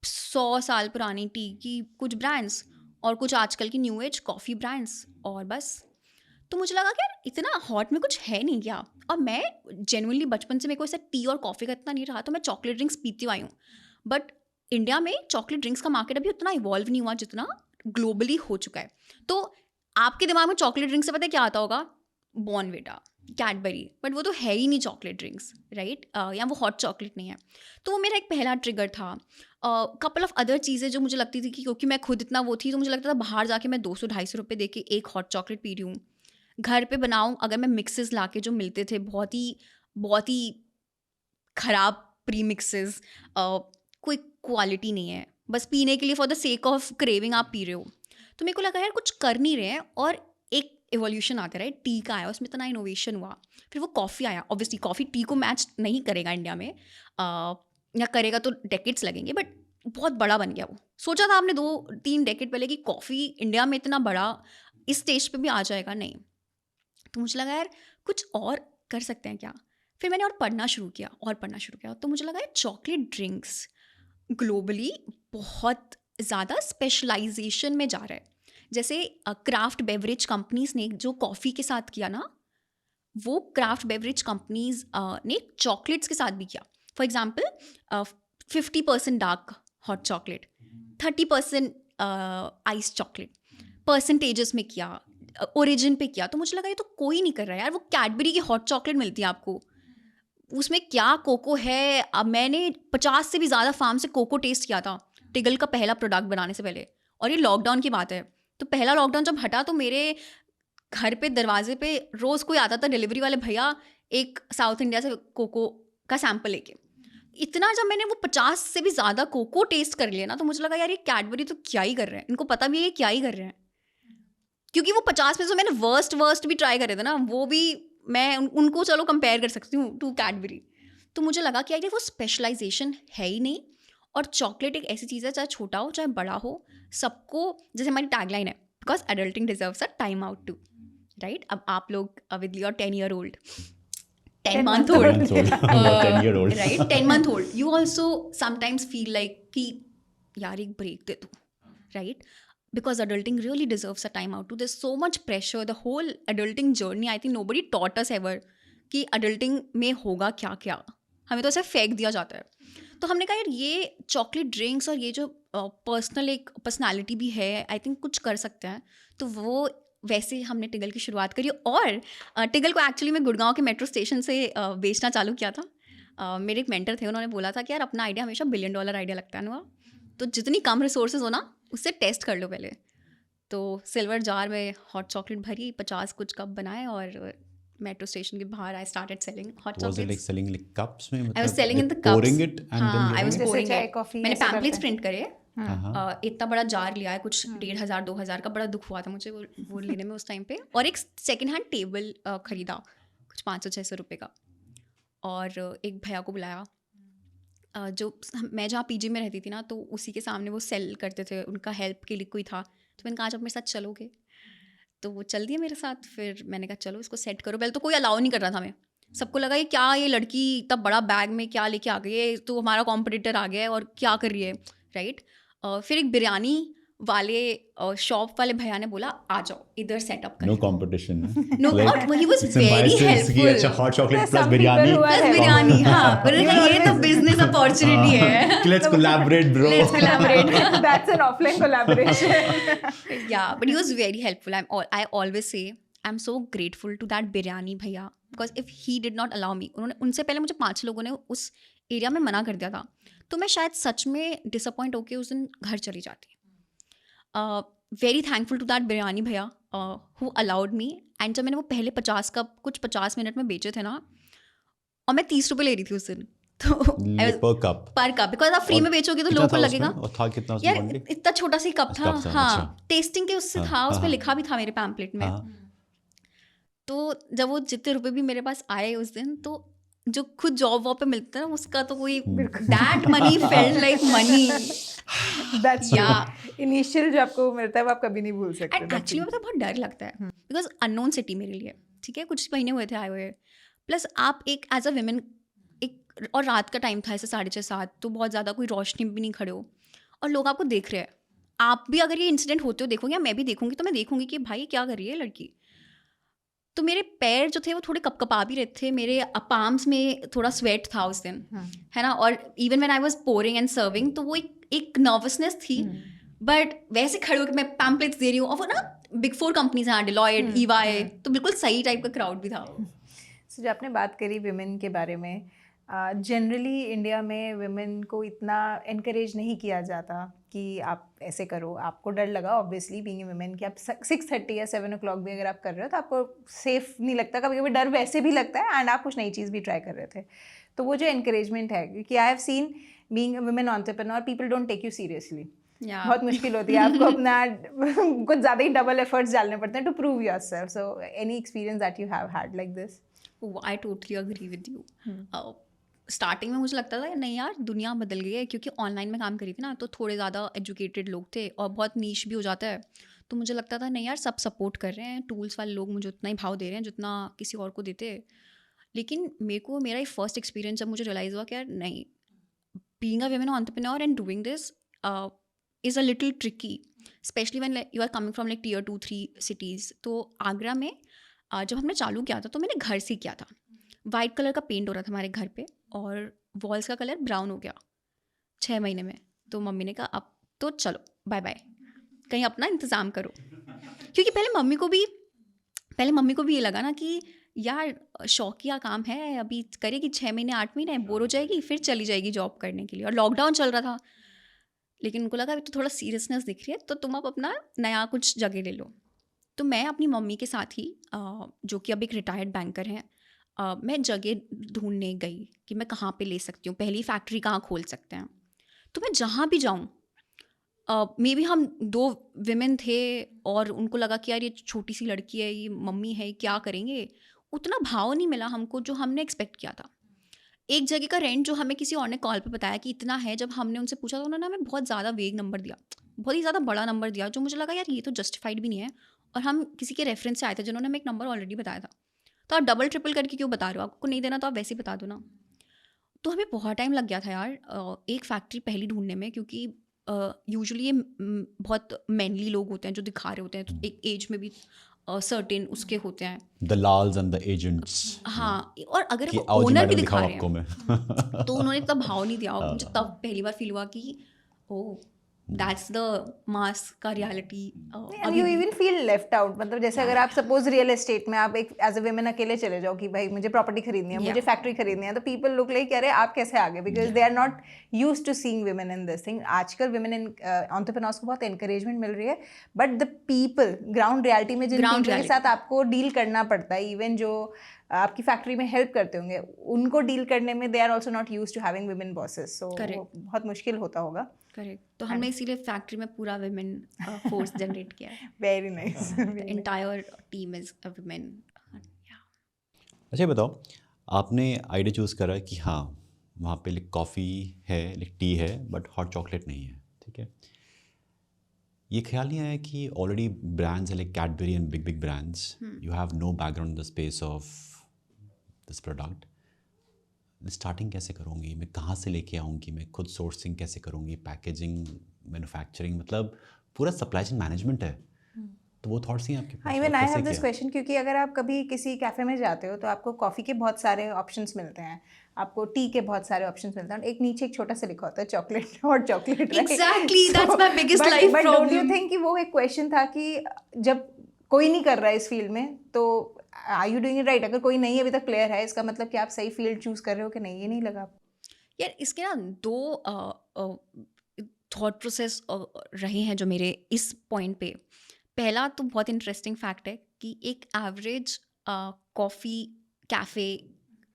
A: 100 साल पुरानी टी की कुछ ब्रांड्स और कुछ आजकल की न्यू एज कॉफ़ी ब्रांड्स, और बस। तो मुझे लगा कि यार इतना हॉट में कुछ है नहीं क्या। और मैं जेन्युइनली बचपन से मेरे को ऐसा टी और कॉफ़ी का इतना नहीं रहा, तो मैं चॉकलेट ड्रिंक्स पीती आई हूँ। बट इंडिया में चॉकलेट ड्रिंक्स का मार्केट अभी उतना इवॉल्व नहीं हुआ जितना ग्लोबली हो चुका है। तो आपके दिमाग में चॉकलेट ड्रिंक से पता है क्या आता होगा? बॉर्नविटा, कैडबरी, बट वो तो है ही नहीं चॉकलेट ड्रिंक्स, राइट? या वो हॉट चॉकलेट नहीं है। तो वो मेरा एक पहला ट्रिगर था। कपल ऑफ अदर चीज़ें जो मुझे लगती थी कि क्योंकि मैं खुद इतना वो थी, तो मुझे लगता था बाहर जाके मैं 200-250 रुपये दे के एक हॉट चॉकलेट पी रही हूँ। घर पे बनाऊँ अगर मैं मिक्सेस लाके जो मिलते थे बहुत ही ख़राब प्री मिक्सेस, कोई क्वालिटी नहीं है, बस पीने के लिए for the sake of craving आप पी रहे हो। तो मेरे को लगा यार कुछ कर नहीं रहे हैं, और एक एवोल्यूशन आता है, टी का आया, उसमें इतना इनोवेशन हुआ। फिर वो कॉफ़ी आया, ऑब्वियसली कॉफ़ी टी को मैच नहीं करेगा इंडिया में, या करेगा तो डेकेड्स लगेंगे, बट बहुत बड़ा बन गया वो। सोचा था आपने 2-3 डेकेड पहले कि कॉफ़ी इंडिया में इतना बड़ा इस स्टेज पे भी आ जाएगा, नहीं। तो मुझे लगा यार कुछ और कर सकते हैं क्या। फिर मैंने और पढ़ना शुरू किया, तो मुझे लगा यार चॉकलेट ड्रिंक्स ग्लोबली बहुत ज़्यादा स्पेशलाइजेशन में जा रहा है। जैसे क्राफ्ट बेवरेज कंपनीज ने जो कॉफ़ी के साथ किया ना, वो क्राफ्ट बेवरेज कंपनीज ने चॉकलेट्स के साथ भी किया। For example 50% dark hot chocolate, 30% ice chocolate, percentages में किया, ओरिजिन पे किया। तो मुझे लगा ये तो कोई नहीं कर रहा है यार। वो कैडबरी की हॉट चॉकलेट मिलती है आपको, उसमें क्या कोको है। अब मैंने 50 से भी ज़्यादा फार्म से कोको टेस्ट किया था टिगल का पहला प्रोडक्ट बनाने से पहले, और ये लॉकडाउन की बात है। तो पहला लॉकडाउन जब हटा तो मेरे घर पे दरवाजे पे रोज़ कोई आता था डिलीवरी वाले भैया, एक साउथ इंडिया से कोको का सैम्पल लेके। इतना जब मैंने वो 50 से भी ज़्यादा कोको टेस्ट कर लिया ना, तो मुझे लगा यार ये कैडबरी तो क्या ही कर रहे हैं, इनको पता भी है ये क्या ही कर रहे हैं। क्योंकि वो 50 में से मैंने वर्स्ट भी ट्राई करे थे ना, वो भी मैं उनको चलो कंपेयर कर सकती हूँ टू कैडबरी। तो मुझे लगा कि यार वो स्पेशलाइजेशन है ही नहीं। और चॉकलेट एक ऐसी चीज़ है, चाहे छोटा हो चाहे बड़ा हो, सबको, जैसे हमारी टैगलाइन है, because adulting deserves a time out too, right? अब आप लोग with your 10-year-old, 10-month-old,
B: 10-year-old.
A: Right, 10-month-old, you also sometimes feel like कि यार एक ब्रेक दे दो, right? Because adulting really deserves a time out too. There's so much pressure. The whole adulting journey, I think nobody taught us ever कि adulting में होगा क्या क्या, हमें तो ऐसे फेंक दिया जाता है। तो हमने कहा यार ये चॉकलेट ड्रिंक्स और ये जो पर्सनल एक पर्सनालिटी भी है, आई थिंक कुछ कर सकते हैं। तो वो वैसे हमने टिगल की शुरुआत करी, और टिगल को एक्चुअली मैं गुड़गांव के मेट्रो स्टेशन से बेचना चालू किया था। मेरे एक मेंटर थे, उन्होंने बोला था कि यार अपना आइडिया हमेशा $1 बिलियन आइडिया लगता है ना, तो जितनी कम रिसोर्सेज हो ना उससे टेस्ट कर लो पहले। तो सिल्वर जार में हॉट चॉकलेट भरी, 50 कुछ कप बनाए, और मेट्रो स्टेशन के बाहर I started selling hot
B: Was it
A: chocolates.
B: like selling like cups में?
A: I was selling in the cups.
B: Pouring it and
A: हाँ,
B: then
A: I was
B: giving it?
A: pouring
C: जैसे चाय
A: it.
C: कॉफी
A: मैंने
C: ऐसे करते
A: पैम्पलेट्स
C: हैं।
A: प्रिंट करे,
B: हाँ.
A: इतना बड़ा जार लिया है, कुछ 1,500-2,000 का, बड़ा दुख हुआ था मुझे वो लेने में उस टाइम पे। और एक सेकेंड हैंड टेबल खरीदा कुछ 500-600 रुपये का, और एक भैया को बुलाया, जो मैं जहाँ पीजी में रहती थी ना, तो उसी के सामने वो सेल करते थे, उनका हेल्प के लिए कोई था। तो मैंने कहा जब मेरे साथ चलोगे, तो वो चल दिया मेरे साथ। फिर मैंने कहा चलो इसको सेट करो। पहले तो कोई अलाउ नहीं कर रहा था, मैं सबको लगा ये क्या, ये लड़की इतना बड़ा बैग में क्या लेके आ गई है, तो हमारा कॉम्पिटिटर आ गया है और क्या कर रही है, राइट? फिर एक बिरयानी वाले शॉप वाले भैया ने बोला आ जाओ इधर सेटअप कर।
B: No competition.
A: No,
B: Like,
A: he was
B: it's a
A: very
B: biased कि
A: helpful.
B: अच्छा hot chocolate
C: There's
B: plus
C: some people
B: biryani.
C: who are
A: plus
C: helpful.
A: Biryani, हाँ, मैंने कहा ये तो बिजनेस अपॉर्चुनिटी है।
B: Let's collaborate, bro.
A: Let's collaborate.
C: That's an offline collaboration.
A: Yeah, but he was very helpful. I always say I'm so grateful to that biryani भैया, because if he did not allow me, उनसे पहले मुझे 5 लोगों ने उस area में मना कर दिया था, तो मैं शायद सच में डिसअपॉइंट होके उस दिन घर चली जाती। Very thankful to that biryani भैया हु अलाउड मी। एंड जब मैंने वो पहले 50 कप कुछ 50 मिनट में बेचे थे ना, और मैं 30 रुपये ले रही थी उस दिन, तो
B: Per cup.
A: पर कप, बिकॉज आप फ्री में बेचोगे तो
B: कितना
A: लोगों को
B: था
A: लगेगा
B: उसमें? और था कितना उसमें
A: यार
B: quantity?
A: इतना छोटा सा ही कप था।
B: कप था,
A: हाँ,
B: अच्छा।
A: टेस्टिंग के उससे था, उसमें लिखा भी था मेरे पैम्पलेट में। तो जब वो जितने रुपए भी मेरे पास आए उस दिन, तो जो खुद जॉब वॉब पे मिलता है ना, उसका तो कोई that money felt like money.
C: That's
A: Yeah.
C: Initial जो आपको मिलता है वो आप कभी नहीं भूल सकते।
A: एंड एक्चुअली मतलब बहुत डर लगता है, बिकॉज अननोन सिटी मेरे लिए, ठीक है, कुछ महीने हुए थे आए हुए, प्लस आप एक एज अ वुमेन, एक और रात का टाइम था ऐसे 6:30-7, तो बहुत ज़्यादा कोई रोशनी भी नहीं खड़े हो, और लोग आपको देख रहे हैं। आप भी अगर ये इंसिडेंट होते हो देखोगे, या मैं भी देखूंगी, तो मैं देखूंगी कि भाई क्या कर रही है लड़की। तो मेरे पैर जो थे वो थोड़े कपकपा भी रहे थे, मेरे पाम्स में थोड़ा स्वेट था उस दिन, है ना। और even when I was pouring and serving, तो वो एक नर्वसनेस थी। बट वैसे खड़े होकर मैं पैम्पलेट्स दे रही हूँ, और वो ना बिग 4 कंपनीज हैं, डिलॉयट, EY, तो बिल्कुल सही टाइप का क्राउड भी था।
C: सो जो आपने बात करी विमेन के बारे में, जनरली इंडिया में विमेन को इतना इनकरेज नहीं किया जाता कि आप ऐसे करो। आपको डर लगा ऑब्वियसली बीइंग ए विमेन कि आप 6:30 या 7 o'clock भी अगर आप कर रहे हो तो आपको सेफ नहीं लगता, कभी कभी डर वैसे भी लगता है, एंड आप कुछ नई चीज़ भी ट्राई कर रहे थे। तो वो जो इनकरेजमेंट है, क्योंकि I have seen being a women entrepreneur, people don't take you seriously. बहुत मुश्किल होती है, आपको अपना कुछ ज़्यादा ही डबल एफर्ट्स डालने पड़ते हैं to prove yourself. So any experience that you have had like this?
A: I totally agree with you. Starting में मुझे लगता था नहीं यार दुनिया बदल गई है, क्योंकि ऑनलाइन में काम करी थी ना, तो थोड़े ज़्यादा एजुकेटेड लोग थे और बहुत नीश भी हो जाता है। तो मुझे लगता था नहीं यार सब सपोर्ट कर रहे हैं, टूल्स वाले लोग मुझे उतना ही भाव दे रहे हैं जितना किसी और को देते। लेकिन मेरा ही फर्स्ट एक्सपीरियंस जब मुझे रियलाइज़ हुआ कि यार नहीं, being a women entrepreneur and doing this is a little tricky, specially when you are coming from like Tier 2-3 cities. तो आगरा में जब हमने चालू किया था तो मैंने घर से किया था। वाइट कलर का पेंट हो रहा था हमारे घर पे, और वॉल्स का कलर ब्राउन हो गया 6 महीने में। तो मम्मी ने कहा अब तो चलो बाय बाय, कहीं अपना इंतज़ाम करो। क्योंकि पहले मम्मी को भी ये लगा ना कि यार शौकिया काम है, अभी करेगी 6 महीने 8 महीने, बोर हो जाएगी, फिर चली जाएगी जॉब करने के लिए, और लॉकडाउन चल रहा था। लेकिन उनको लगा अभी तो थोड़ा सीरियसनेस दिख रही है, तो तुम अब अपना नया कुछ जगह ले लो। तो मैं अपनी मम्मी के साथ ही जो कि अब एक रिटायर्ड बैंकर हैं, मैं जगह ढूंढने गई कि मैं कहाँ पे ले सकती हूँ, पहली फैक्ट्री कहाँ खोल सकते हैं। तो मैं जहाँ भी जाऊँ, मे बी हम 2 विमेन थे और उनको लगा कि यार ये छोटी सी लड़की है, ये मम्मी है, क्या करेंगे, उतना भाव नहीं मिला हमको जो हमने एक्सपेक्ट किया था। एक जगह का रेंट जो हमें किसी और ने कॉल पे बताया कि इतना है, जब हमने उनसे पूछा तो उन्होंने हमें बहुत ज़्यादा वेग नंबर दिया, बहुत ही ज़्यादा बड़ा नंबर दिया, जो मुझे लगा यार ये तो जस्टिफाइड भी नहीं है। और हम किसी के रेफरेंस से आए थे जिन्होंने हमें एक नंबर ऑलरेडी बताया था, तो आप डबल ट्रिपल करके क्यों बता रहे हो, आपको नहीं देना तो आप वैसे ही बता दो ना। तो हमें बहुत टाइम लग गया था यार एक फैक्ट्री पहली ढूंढने में, क्योंकि यूजुअली ये बहुत मैनली लोग होते हैं जो दिखा रहे होते हैं, तो एक एज में भी सर्टेन उसके होते हैं,
B: the Lals and the agents.
A: हाँ। और अगर
B: कि
A: वो
B: आओ जी
A: ओनर भी
B: मैडम
A: दिखा
B: दिखाओ
A: रहे
B: आपको
A: हैं
B: मैं।
A: तो उन्होंने तब भाव नहीं दिया। मुझे तब पहली बार फील हुआ कि ओ दैट्स द मास का reality.
C: And you even feel left out, मतलब जैसे अगर आप सपोज रियल एस्टेट में आप एक एज अ वुमेन अकेले चले जाओ कि भाई मुझे प्रॉपर्टी खरीदनी है, मुझे फैक्ट्री खरीदनी है, तो पीपल लुक लाइक अरे आप कैसे आ गए, because they are not used to seeing women in this thing. आजकल वुमेन इन एंटरप्रेन्योर्स को बहुत एनकरेजमेंट मिल रही है, but the people ground reality में जिन people के साथ आपको डील करना पड़ता है, इवन जो आपकी फैक्ट्री में हेल्प करते होंगे, उनको डील करने में they are also not used to having women bosses, so बहुत मुश्किल होता होगा।
A: करेक्ट। तो हमने इसीलिए फैक्ट्री में पूरा वुमेन फोर्स जनरेट किया है।
C: Very nice.
A: Entire team is a women.
B: अच्छा बताओ, आपने आइडिया चूज़ करा कि हाँ वहाँ पे लाइक कॉफ़ी है, लाइक टी है, बट हॉट चॉकलेट नहीं है, ठीक है। ये ख्याल नहीं आया कि ऑलरेडी ब्रांड्स है like Cadbury and big brands, you have no background in the space of this product, starting कैसे करूँगी मैं, कहाँ से लेके आऊँगी मैं, खुद सोर्सिंग कैसे करूँगी, पैकेजिंग, मैन्युफैक्चरिंग, मतलब पूरा सप्लाई चेन मैनेजमेंट है। तो वो थॉट्स ही आपके पास?
C: Even I have this question, क्योंकि अगर आप कभी किसी कैफ़े में जाते हो तो आपको कॉफ़ी के बहुत सारे ऑप्शंस मिलते हैं, आपको टी के बहुत सारे ऑप्शंस मिलते हैं, एक नीचे एक छोटा सा लिखा होता है chocolate, hot chocolate.
A: Exactly, that's my biggest life problem.
C: But don't you think कि वो एक क्वेश्चन था कि जब कोई नहीं कर रहा है इस फील्ड में, तो are you doing it right? अगर कोई नहीं अभी तक प्लेयर है, इसका मतलब कि आप सही फील्ड चूज कर रहे हो कि नहीं? ये नहीं लगा
A: यार? इसके ना 2 थॉट प्रोसेस रहे हैं जो मेरे इस पॉइंट पे। पहला तो बहुत इंटरेस्टिंग फैक्ट है कि एक एवरेज कॉफ़ी कैफ़े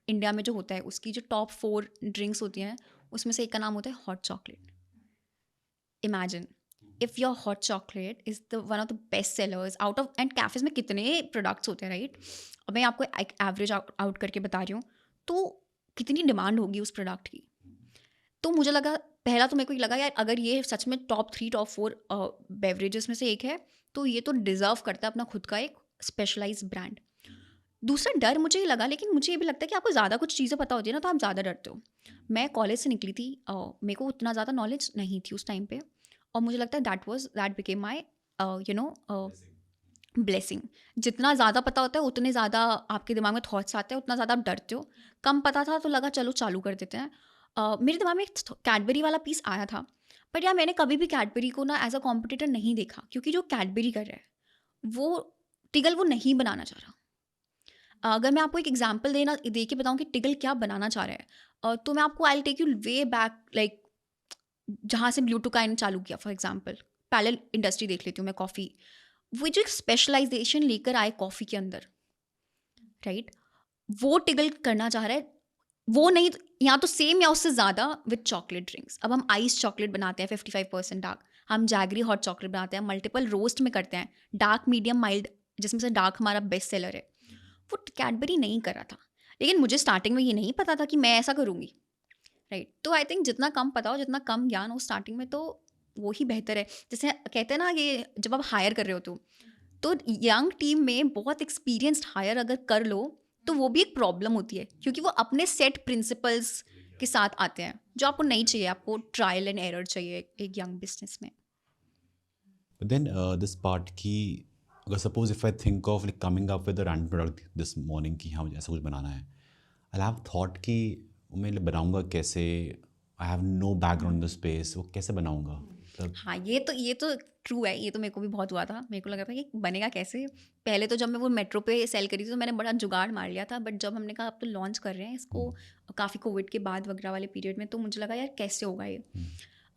A: इंडिया में जो होता है, उसकी जो टॉप 4 ड्रिंक्स होती हैं, उसमें से एक का नाम होता है hot chocolate. Imagine if your hot chocolate is the one of the best sellers out of, and cafes में कितने प्रोडक्ट्स होते हैं, राइट? अब मैं आपको एक एवरेज आउट करके बता रही हूँ, तो कितनी डिमांड होगी उस प्रोडक्ट की। तो मुझे लगा, पहला तो मेरे को ये लगा यार अगर ये सच में टॉप 3 टॉप 4 बेवरेजेस में से एक है, तो ये तो डिज़र्व करता है अपना खुद का एक स्पेशलाइज ब्रांड। दूसरा डर मुझे ये लगा, लेकिन मुझे ये भी लगता है कि आपको ज़्यादा कुछ चीज़ें पता होती है ना, तो आप ज़्यादा डरते हो। मैं कॉलेज से निकली थी, मेरे को उतना ज़्यादा नॉलेज नहीं थी उस टाइम पे, और मुझे लगता है दैट बिकेम माई ब्लेसिंग। जितना ज़्यादा पता होता है उतने ज़्यादा आपके दिमाग में थॉट्स आते हैं, उतना ज़्यादा आप डरते हो। कम पता था तो लगा चलो चालू कर देते हैं। मेरे दिमाग में एक कैडबरी वाला पीस आया था, बट यार मैंने कभी भी कैडबरी को ना एज अ कॉम्पिटिटर नहीं देखा, क्योंकि जो कैडबरी कर रहा है वो टिगल वो नहीं बनाना चाह रहा। अगर मैं आपको एक एग्जांपल दे के बताऊं कि टिगल क्या बनाना चाह रहा है, तो मैं आपको I will take you way back, like जहाँ से ब्लू टोकाई ने चालू किया। फॉर एग्जांपल पैरेलल इंडस्ट्री देख लेती हूँ मैं, कॉफ़ी। वो जो एक स्पेशलाइजेशन लेकर आए कॉफ़ी के अंदर, राइट, वो टिगल करना चाह रहा है। वो नहीं, यहाँ तो सेम या उससे ज़्यादा विद चॉकलेट ड्रिंक्स। अब हम आइस चॉकलेट बनाते हैं 55% डार्क, हम जैगरी हॉट चॉकलेट बनाते हैं, मल्टीपल रोस्ट में करते हैं, डार्क, मीडियम, माइल्ड, जिसमें से डार्क हमारा बेस्ट सेलर है। वो कैडबरी नहीं कर रहा था, लेकिन मुझे स्टार्टिंग में ये नहीं पता था कि मैं ऐसा करूँगी, राइट। तो आई थिंक जितना कम पता हो, जितना कम ज्ञान हो स्टार्टिंग में, तो वो ही बेहतर है। जैसे कहते हैं ना, ये जब आप हायर कर रहे हो तो यंग टीम में बहुत एक्सपीरियंस्ड हायर अगर कर लो तो वो भी एक प्रॉब्लम होती है, क्योंकि वो अपने सेट प्रिंसिपल्स के साथ आते हैं जो आपको नहीं चाहिए। आपको ट्रायल एंड एरर चाहिए एक यंग बिजनेस में।
B: But then this part की, अगर suppose if I think of like coming up with a random product this morning कि हाँ मुझे ऐसा कुछ बनाना है, I'll have thought कि मैं बनाऊंगा कैसे, I have no background in the space, वो कैसे बनाऊंगा मतलब।
A: हाँ, ये तो ट्रू है। ये तो मेरे को भी बहुत हुआ था। मेरे को लगा था कि बनेगा कैसे। पहले तो जब मैं वो मेट्रो पे सेल करी थी तो मैंने बड़ा जुगाड़ मार लिया था, बट जब हमने कहा अब तो लॉन्च कर रहे हैं इसको काफ़ी कोविड के बाद वगैरह वाले पीरियड में, तो मुझे लगा यार कैसे होगा ये।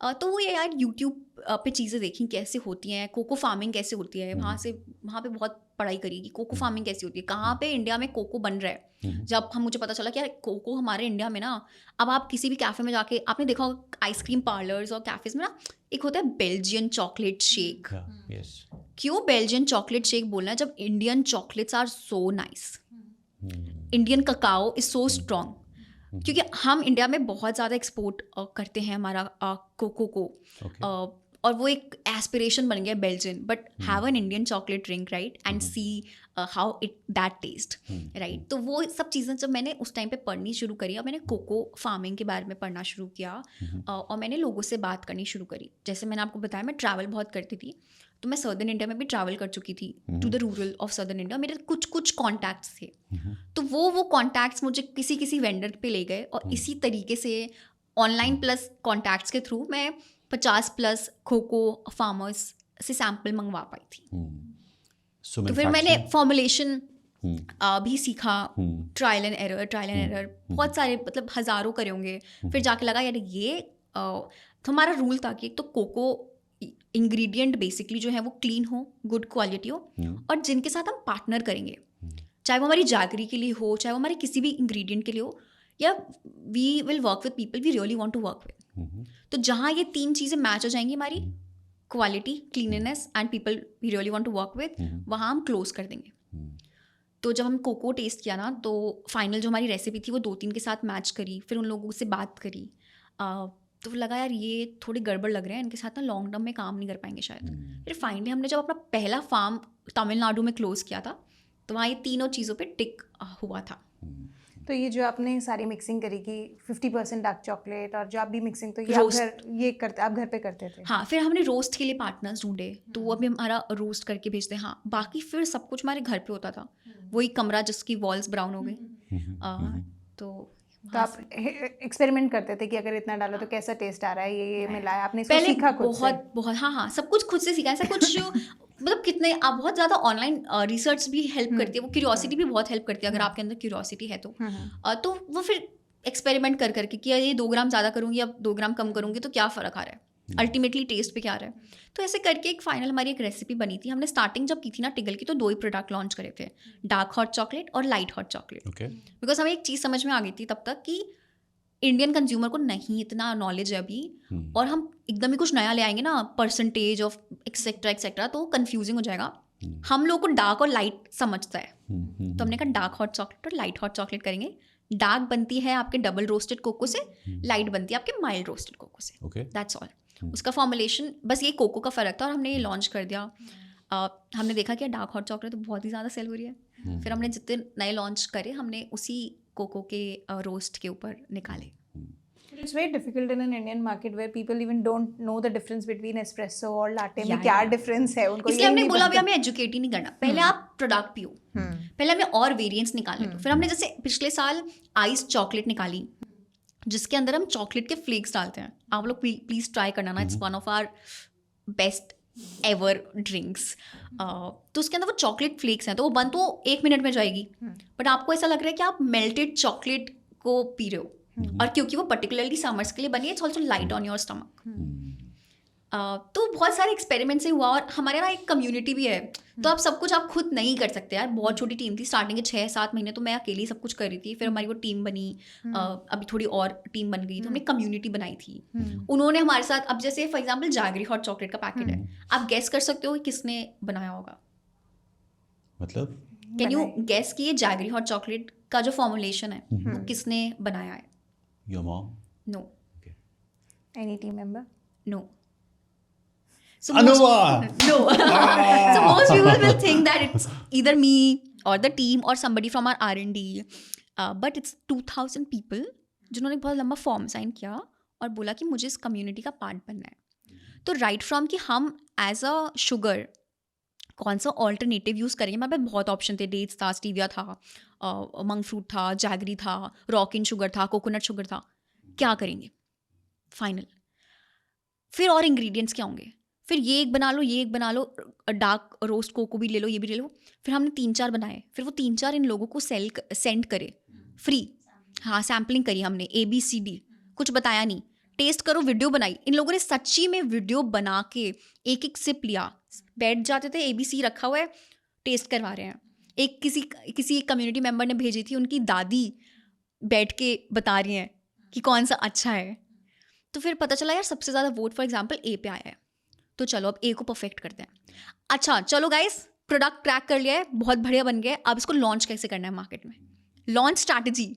A: तो वो ये यार यूट्यूब पे चीज़ें देखी कैसे होती हैं, कोको फार्मिंग कैसे होती है, वहाँ पे बहुत पढ़ाई करी कि कोको फार्मिंग कैसी होती है, कहाँ पे इंडिया में कोको बन रहा है। जब मुझे पता चला कि यार कोको हमारे इंडिया में ना, अब आप किसी भी कैफ़े में जाके आपने देखा आइसक्रीम पार्लर्स और कैफ़ेज़ में ना एक होता है बेल्जियन चॉकलेट शेक।
B: yes.
A: क्यों बेल्जियन चॉकलेट शेक बोलना है जब Indian chocolates are so nice, Indian cacao is so strong. क्योंकि हम इंडिया में बहुत ज़्यादा एक्सपोर्ट करते हैं हमारा कोको को,
B: Okay.
A: और वो एक एस्पिरेशन बन गया Belgian, but have an Indian chocolate drink, right, and see how it that taste, right. तो वो सब चीज़ें जब मैंने उस टाइम पे पढ़नी शुरू करी, और मैंने कोको फार्मिंग के बारे में पढ़ना शुरू किया, और मैंने लोगों से बात करनी शुरू करी। जैसे मैंने आपको बताया मैं ट्रैवल बहुत करती थी, तो मैं सदर्न इंडिया में भी ट्रैवल कर चुकी थी, to the rural of southern India. मेरे कुछ कॉन्टैक्ट्स थे, तो वो कॉन्टैक्ट्स मुझे किसी वेंडर पे ले गए, और इसी तरीके से ऑनलाइन प्लस कॉन्टैक्ट्स के थ्रू मैं 50+ कोको फार्मर्स से सैंपल मंगवा पाई थी।
B: So
A: तो फिर मैंने फॉर्मुलेशन भी सीखा,
B: हम्म।
A: ट्रायल एंड एरर बहुत सारे, मतलब हज़ारों करे होंगे। फिर जाके लगा यार ये तो हमारा रूल था कि एक तो कोको इंग्रेडिएंट बेसिकली जो है वो क्लीन हो, गुड क्वालिटी हो, और जिनके साथ हम पार्टनर करेंगे, चाहे वो हमारी जागरी के लिए हो, चाहे वो हमारे किसी भी इंग्रेडिएंट के लिए हो, या we will work with people we really want to work with. तो जहाँ ये 3 चीज़ें मैच हो जाएंगी, हमारी quality, cleanness and people we really want to work with, वहाँ हम क्लोज कर देंगे। तो जब हम कोको टेस्ट किया ना, तो फाइनल जो हमारी रेसिपी थी वो 2-3 के साथ मैच करी। फिर उन लोगों से बात करी, तो लगा यार ये थोड़े गड़बड़ लग रहे हैं, इनके साथ ना लॉन्ग टर्म में काम नहीं कर पाएंगे शायद। फिर फाइनली हमने जब अपना पहला फार्म तमिलनाडु में क्लोज किया था, तो वहाँ ये तीनों चीज़ों पे टिक हुआ था।
C: तो ये जो आपने सारी मिक्सिंग करी कि 50% डार्क चॉकलेट, और जो आप भी मिक्सिंग, तो ये आप घर पे करते थे?
A: हाँ, फिर हमने रोस्ट के लिए पार्टनर्स ढूंढे, तो वो अभी हमारा रोस्ट करके भेजते हैं। हाँ, बाकी फिर सब कुछ हमारे घर पे होता था। वही कमरा जिसकी वॉल्स ब्राउन हो गई, तो
C: आप एक्सपेरिमेंट करते थे कि अगर इतना डालो तो कैसा टेस्ट आ रहा है, ये मिलाया आपने, इसको
A: पहले
C: सीखा खुद से?
A: बहुत हाँ, सब कुछ खुद से सीखा। ऐसा कुछ जो मतलब कितने आप बहुत ज़्यादा ऑनलाइन रिसर्च भी हेल्प करती है, वो क्यूरियोसिटी भी बहुत हेल्प करती है अगर आपके अंदर क्यूरियोसिटी है तो वो फिर एक्सपेरिमेंट कर करके कि ये 2 ग्राम ज़्यादा करूँगी या 2 ग्राम कम करूँगी तो क्या फ़र्क आ रहा है, अल्टीमेटली टेस्ट पे क्या आ रहा है। तो ऐसे करके एक फाइनल हमारी एक रेसिपी बनी थी। हमने स्टार्टिंग जब की थी ना टिगल की, तो 2 ही प्रोडक्ट लॉन्च करे थे, डार्क हॉट चॉकलेट और लाइट हॉट चॉकलेट। बिकॉज हमें एक चीज़ समझ में आ गई थी तब तक कि इंडियन कंज्यूमर को नहीं इतना नॉलेज है अभी, और हम एकदम ही कुछ नया ले आएंगे ना, परसेंटेज ऑफ एक्सेट्रा, तो कंफ्यूजिंग हो जाएगा। हम लोग को डार्क और लाइट समझता है, तो हमने कहा डार्क हॉट चॉकलेट और लाइट हॉट चॉकलेट करेंगे। डार्क बनती है आपके डबल रोस्टेड कोको से, लाइट बनती है आपके माइल्ड रोस्टेड कोको से, दैट्स ऑल। उसका फॉर्मुलेशन बस ये कोको का फ़र्क था, और हमने ये लॉन्च कर दिया। हमने देखा कि डार्क हॉट चॉकलेट तो बहुत ही ज़्यादा सेल हो रही है। फिर हमने जितने नए लॉन्च करे, हमने उसी कोको के रोस्ट के ऊपर निकाले।
C: It's very difficult in an Indian market where people even don't know the difference between espresso और latte में
A: Yeah,
C: क्या
A: yeah.
C: difference है उनको
A: इसलिए
C: यही
A: हमने
C: नहीं
A: बोला
C: पता।
A: भी हमें एजुकेट ही नहीं करना, पहले आप प्रोडक्ट पियो, पहले हमें और वेरिएंट्स निकालने दो। फिर हमने जैसे पिछले साल आइस चॉकलेट निकाली जिसके अंदर हम चॉकलेट के फ्लेक्स डालते हैं, आप लोग प्लीज ट्राई करना ना, it's one of our best ever drinks. तो उसके अंदर वो चॉकलेट फ्लेक्स हैं, तो वो बंद तो 1 मिनट में जाएगी, बट आपको ऐसा लग रहा है कि आप मेल्टेड चॉकलेट को पी रहे हो, और क्योंकि वो पर्टिकुलरली समर्स के लिए बनी है, it's also light on your stomach. तो बहुत सारे एक्सपेरिमेंट से हुआ, और हमारे यहाँ एक कम्युनिटी भी है, तो आप सब कुछ आप खुद नहीं कर सकते यार। बहुत छोटी टीम थी, स्टार्टिंग के 6-7 महीने तो मैं अकेली सब कुछ कर रही थी, फिर हमारी वो टीम बनी, अभी थोड़ी और टीम बन गई, तो हमने कम्युनिटी बनाई थी। उन्होंने हमारे साथ, अब जैसे for example jaggery hot chocolate का पैकेट है, आप गेस कर सकते हो कि किसने बनाया होगा?
B: मतलब
A: कैन यू गेस कि ये जैगरी हॉट चॉकलेट का जो फॉर्मुलेशन है वो किसने बनाया है?
B: Your mom?
A: No,
C: Any team member?
A: no. So
B: Anuva!
A: no. So most people will think that it's either me or the team or somebody from our R&D. But it's 2000 people जिन्होंने बहुत लंबा form sign किया और बोला कि मुझे इस community का पार्ट बनना है। तो राइट फ्रॉम कि हम एज अ शुगर कौन सा ऑल्टरनेटिव यूज़ करेंगे, हमारे पास बहुत ऑप्शन थे, डेट्स था, स्टीविया था, मंक फ्रूट था, जैगरी था, रॉक इन शुगर था, कोकोनट शुगर था, क्या करेंगे फाइनल? फिर और इंग्रेडिएंट्स क्या होंगे? फिर ये एक बना लो, ये एक बना लो, डार्क रोस्ट कोको भी ले लो, ये भी ले लो। फिर हमने 3-4 बनाए, फिर वो 3-4 इन लोगों को सेंड करे फ्री। हाँ, सैम्पलिंग करी हमने, ABCD, कुछ बताया नहीं, टेस्ट करो, वीडियो बनाई। इन लोगों ने सच्ची में वीडियो बना के एक एक सिप लिया, बैठ जाते थे, ABC रखा हुआ है, टेस्ट करवा रहे हैं। एक किसी कम्युनिटी मेम्बर ने भेजी थी, उनकी दादी बैठ के बता रही हैं कि कौन सा अच्छा है। तो फिर पता चला यार सबसे ज़्यादा वोट फॉर एग्जांपल A पे आया है, तो चलो अब A को परफेक्ट करते हैं। अच्छा चलो गाइस, प्रोडक्ट क्रैक कर लिया है, बहुत बढ़िया बन गया है, अब इसको लॉन्च कैसे करना है मार्केट में, लॉन्च स्ट्रैटेजी।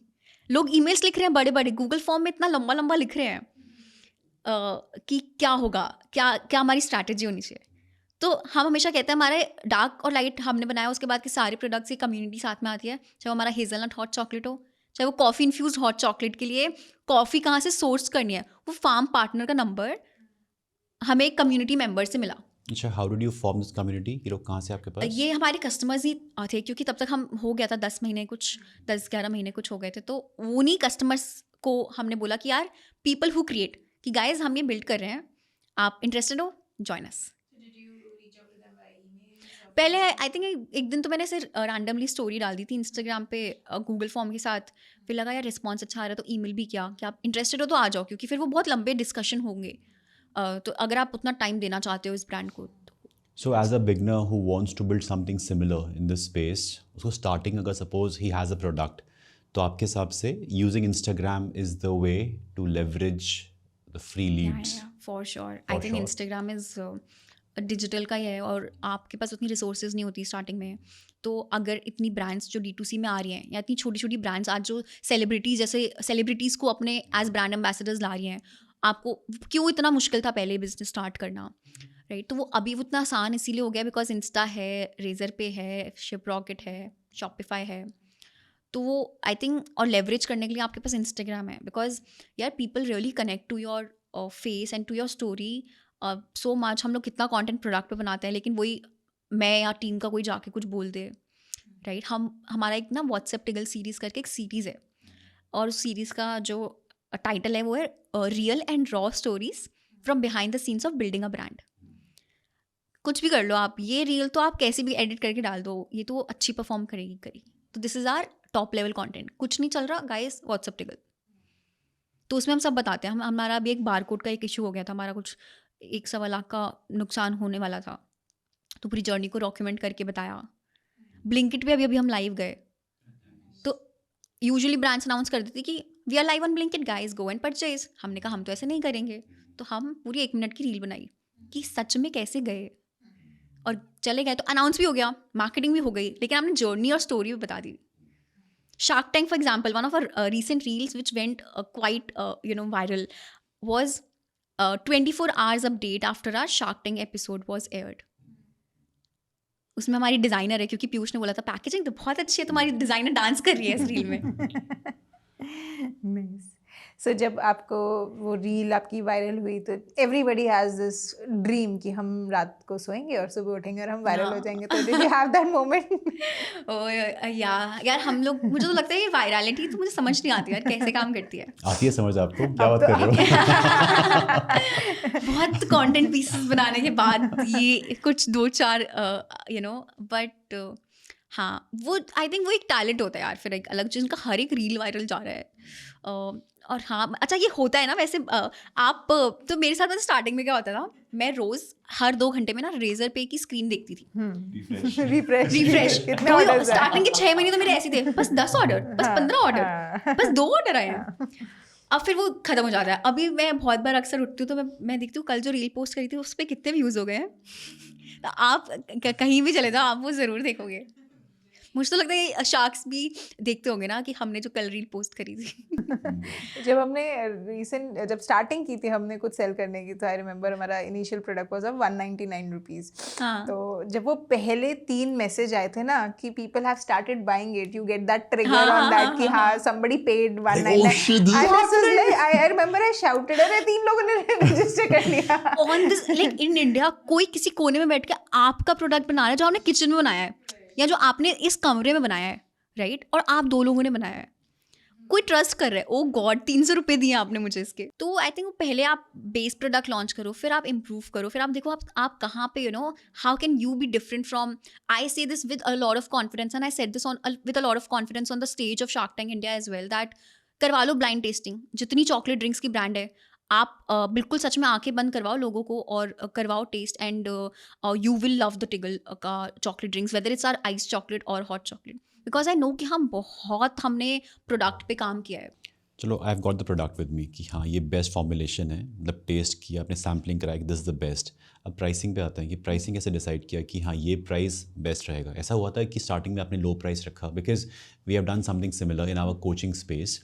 A: लोग ईमेल्स लिख रहे हैं बड़े बड़े, गूगल फॉर्म में इतना लंबा लंबा लिख रहे हैं कि क्या होगा, क्या क्या हमारी स्ट्रैटेजी होनी चाहिए। तो हम हमेशा कहते हैं हमारे डार्क और लाइट हमने बनाया, उसके बाद के सारे प्रोडक्ट्स की कम्युनिटी साथ में आती है, चाहे वो हमारा हेज़लनट हॉट चॉकलेट हो, चाहे वो कॉफ़ी इन्फ्यूज़ हॉट चॉकलेट के लिए कॉफ़ी कहाँ से सोर्स करनी है, वो फार्म पार्टनर का नंबर हमें एक कम्युनिटी मेंबर से मिला।
B: अच्छा, how did you form this community? ये लोग कहाँ से आपके पास?
A: ये हमारे कस्टमर्स ही थे, क्योंकि तब तक हम हो गया था 10-11 महीने कुछ हो गए थे, तो उन्हीं कस्टमर्स को हमने बोला कि यार पीपल हु क्रिएट, कि गाइज हम ये बिल्ड कर रहे हैं, आप इंटरेस्टेड हो, जॉइन अस। पहले आई थिंक एक दिन तो मैंने ऐसे रैंडमली स्टोरी डाल दी थी इंस्टाग्राम पे गूगल फॉर्म के साथ, फिर लगा यार रिस्पॉन्स अच्छा आ रहा है, तो ईमेल भी किया कि आप इंटरेस्टेड हो तो आ जाओ, क्योंकि फिर वो बहुत लंबे डिस्कशन होंगे, तो अगर आप उतना टाइम देना चाहते हो इस ब्रांड को।
B: So as a beginner who wants to build something similar in this space, उसको starting अगर suppose he has a product, तो आपके हिसाब से using Instagram is the way to leverage the free leads?
A: For sure, I think Instagram is digital का ही है, और आपके पास उतनी रिसोर्सेज नहीं होती स्टार्टिंग में। तो अगर इतनी ब्रांड्स जो D2C में आ रही हैं, या इतनी छोटी छोटी ब्रांड्स आज जो सेलिब्रिटीज़ को अपने एज ब्रांड एम्बेसडर्स ला रही हैं, आपको क्यों इतना मुश्किल था पहले बिजनेस स्टार्ट करना, राइट? तो वो अभी उतना आसान इसीलिए हो गया बिकॉज इंस्टा है, रेजर पे है, शिप रॉकेट है, शॉपिफाई है, तो वो आई थिंक, और लेवरेज करने के लिए आपके पास इंस्टाग्राम है, बिकॉज यार people really connect to your face and to your story so much. हम लोग कितना कंटेंट प्रोडक्ट पे बनाते हैं, लेकिन वही मैं या टीम का कोई जाके कुछ बोल दे, राइट? हमारा एक ना व्हाट्सएप टिगल सीरीज़ करके एक सीरीज़ है, और उस सीरीज़ का जो टाइटल है वो है real and raw stories from behind the scenes of building a brand. कुछ भी कर लो आप, ये रील तो आप कैसे भी एडिट करके डाल दो, ये तो अच्छी परफॉर्म करेगी। तो this is our top level content. कुछ नहीं चल रहा गाइस, व्हाट्सएप टिगल, तो उसमें हम सब बताते हैं। हमारा अभी एक बारकोड का एक इशू हो गया था, हमारा कुछ 1-1.25 लाख का नुकसान होने वाला था, तो पूरी जर्नी को डॉक्यूमेंट करके बताया। ब्लिंकिट पे अभी हम लाइव गए, तो यूजुअली ब्रांड्स अनाउंस कर देती कि we are live on Blinkit guys, go and purchase. हमने कहा हम तो ऐसे नहीं करेंगे, तो हम पूरी 1 मिनट की रील बनाई कि सच में कैसे गए, और चले गए तो अनाउंस भी हो गया, मार्केटिंग भी हो गई, लेकिन हमने जर्नी और स्टोरी भी बता दी। Shark Tank for example, one of our recent reels which went quite viral was 24 hours update after our Shark Tank episode was aired. उसमें हमारी डिज़ाइनर है, क्योंकि पीयूष ने बोला था पैकेजिंग तो बहुत अच्छी है, तुम्हारी डिज़ाइनर डांस कर रही है इस रील में।
C: Nice. सो जब आपको वो रील आपकी वायरल हुई तो एवरीबडी हैज़ दिस ड्रीम कि हम रात को सोएंगे और सुबह उठेंगे और हम वायरल हो
A: हाँ।
C: जाएंगे, तो did you have that moment?
A: यार हम लोग, मुझे तो लगता है ये वायरलिटी तो मुझे समझ नहीं आती यार कैसे काम करती है।
B: आती है समझ आपको, क्या
C: अब
B: बात
C: तो
B: कर रहे हो?
A: बहुत कंटेंट पीसेस बनाने के बाद ये कुछ 2-4 बट हाँ, वो आई थिंक वो एक टैलेंट होता है यार, फिर एक अलग जिनका हर एक रील वायरल जा रहा है। और हाँ, अच्छा ये होता है ना वैसे, आप तो मेरे साथ स्टार्टिंग में क्या होता था, मैं रोज़ हर 2 घंटे में ना रेजर पे की स्क्रीन देखती थी। रिफ्रेश
C: कितने
A: तो
C: orders हैं?
A: स्टार्टिंग के 6 महीने तो मेरे ऐसे थे, बस 10 ऑर्डर, बस 15 ऑर्डर,
C: हाँ।
A: बस 2 ऑर्डर आए हैं। अब फिर वो खत्म हो जाता है। अभी मैं बहुत बार अक्सर उठती हूँ तो मैं देखती हूँ कल जो रील पोस्ट करी थी उस पर कितने व्यूज़ हो गए हैं। तो आप कहीं भी चले जाओ, आप वो ज़रूर देखोगे। मुझे तो लगता है शार्क्स भी देखते होंगे ना कि हमने जो कल रील पोस्ट करी थी।
C: जब स्टार्टिंग की थी हमने कुछ सेल करने की, तो आई रिमेंबर हमारा initial product was of 199 rupees.
A: हाँ।
C: तो जब वो पहले 3 मैसेज आए थे ना कि people have started buying it, you get that trigger
A: हाँ,
C: ऑन
A: हाँ,
C: दैट
A: हाँ,
C: कि
A: हाँ,
C: हाँ somebody paid
B: oh
C: 199,
B: shit, this
C: and this is like I remember I shouted, अरे 3 लोगों ने रजिस्टर कर लिया।
A: On this like in India कोई किसी कोने में बैठ के आपका प्रोडक्ट बना रहा है जो आपने किचन में बनाया है या जो आपने इस कमरे में बनाया है, राइट, और आप 2 लोगों ने बनाया है, कोई ट्रस्ट कर रहा है। ओ गॉड, 300 रुपये दिए आपने मुझे इसके। तो आई थिंक पहले आप बेस प्रोडक्ट लॉन्च करो, फिर आप इम्प्रूव करो, फिर आप देखो आप कहाँ पे how can you be different from. I say this with a lot of confidence and I said this on with a lot of confidence on the stage of Shark Tank India as well, that करवा लो blind testing. जितनी chocolate drinks की brand है, आप बिल्कुल सच में आंखें बंद करवाओ लोगों को और करवाओ test, and you will love the Tiggle का chocolate drinks, whether it's are ice chocolate और hot chocolate, because I know कि हमने प्रोडक्ट पे काम किया है।
B: चलो, I have got the product with me कि हाँ ये बेस्ट फॉर्मुलेशन है, मतलब टेस्ट किया आपने, सैम्पलिंग कराया कि दिस इज़ द बेस्ट। अब प्राइसिंग पे आता है कि प्राइसिंग कैसे डिसाइड किया कि हाँ ये प्राइस बेस्ट रहेगा। ऐसा हुआ था कि स्टार्टिंग में आपने लो प्राइस रखा, because we have done something similar in our coaching space.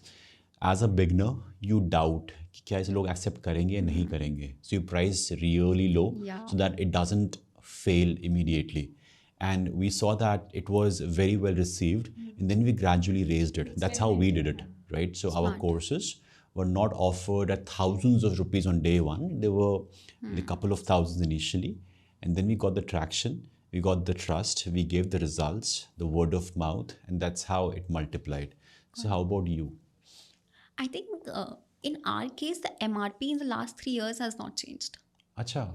B: As a beginner you doubt कि क्या ऐसे लोग एक्सेप्ट करेंगे या नहीं करेंगे, so you price really low so that it doesn't fail immediately. And we saw that it was very well received, and then we gradually raised it. That's how we did it, right? So our courses were not offered at thousands of rupees on day one. They were a couple of thousands initially, and then we got the traction, we got the trust, we gave the results, the word of mouth, and that's how it multiplied. So how about you?
A: I think in our case the MRP in the last 3 years has not changed.
B: अच्छा,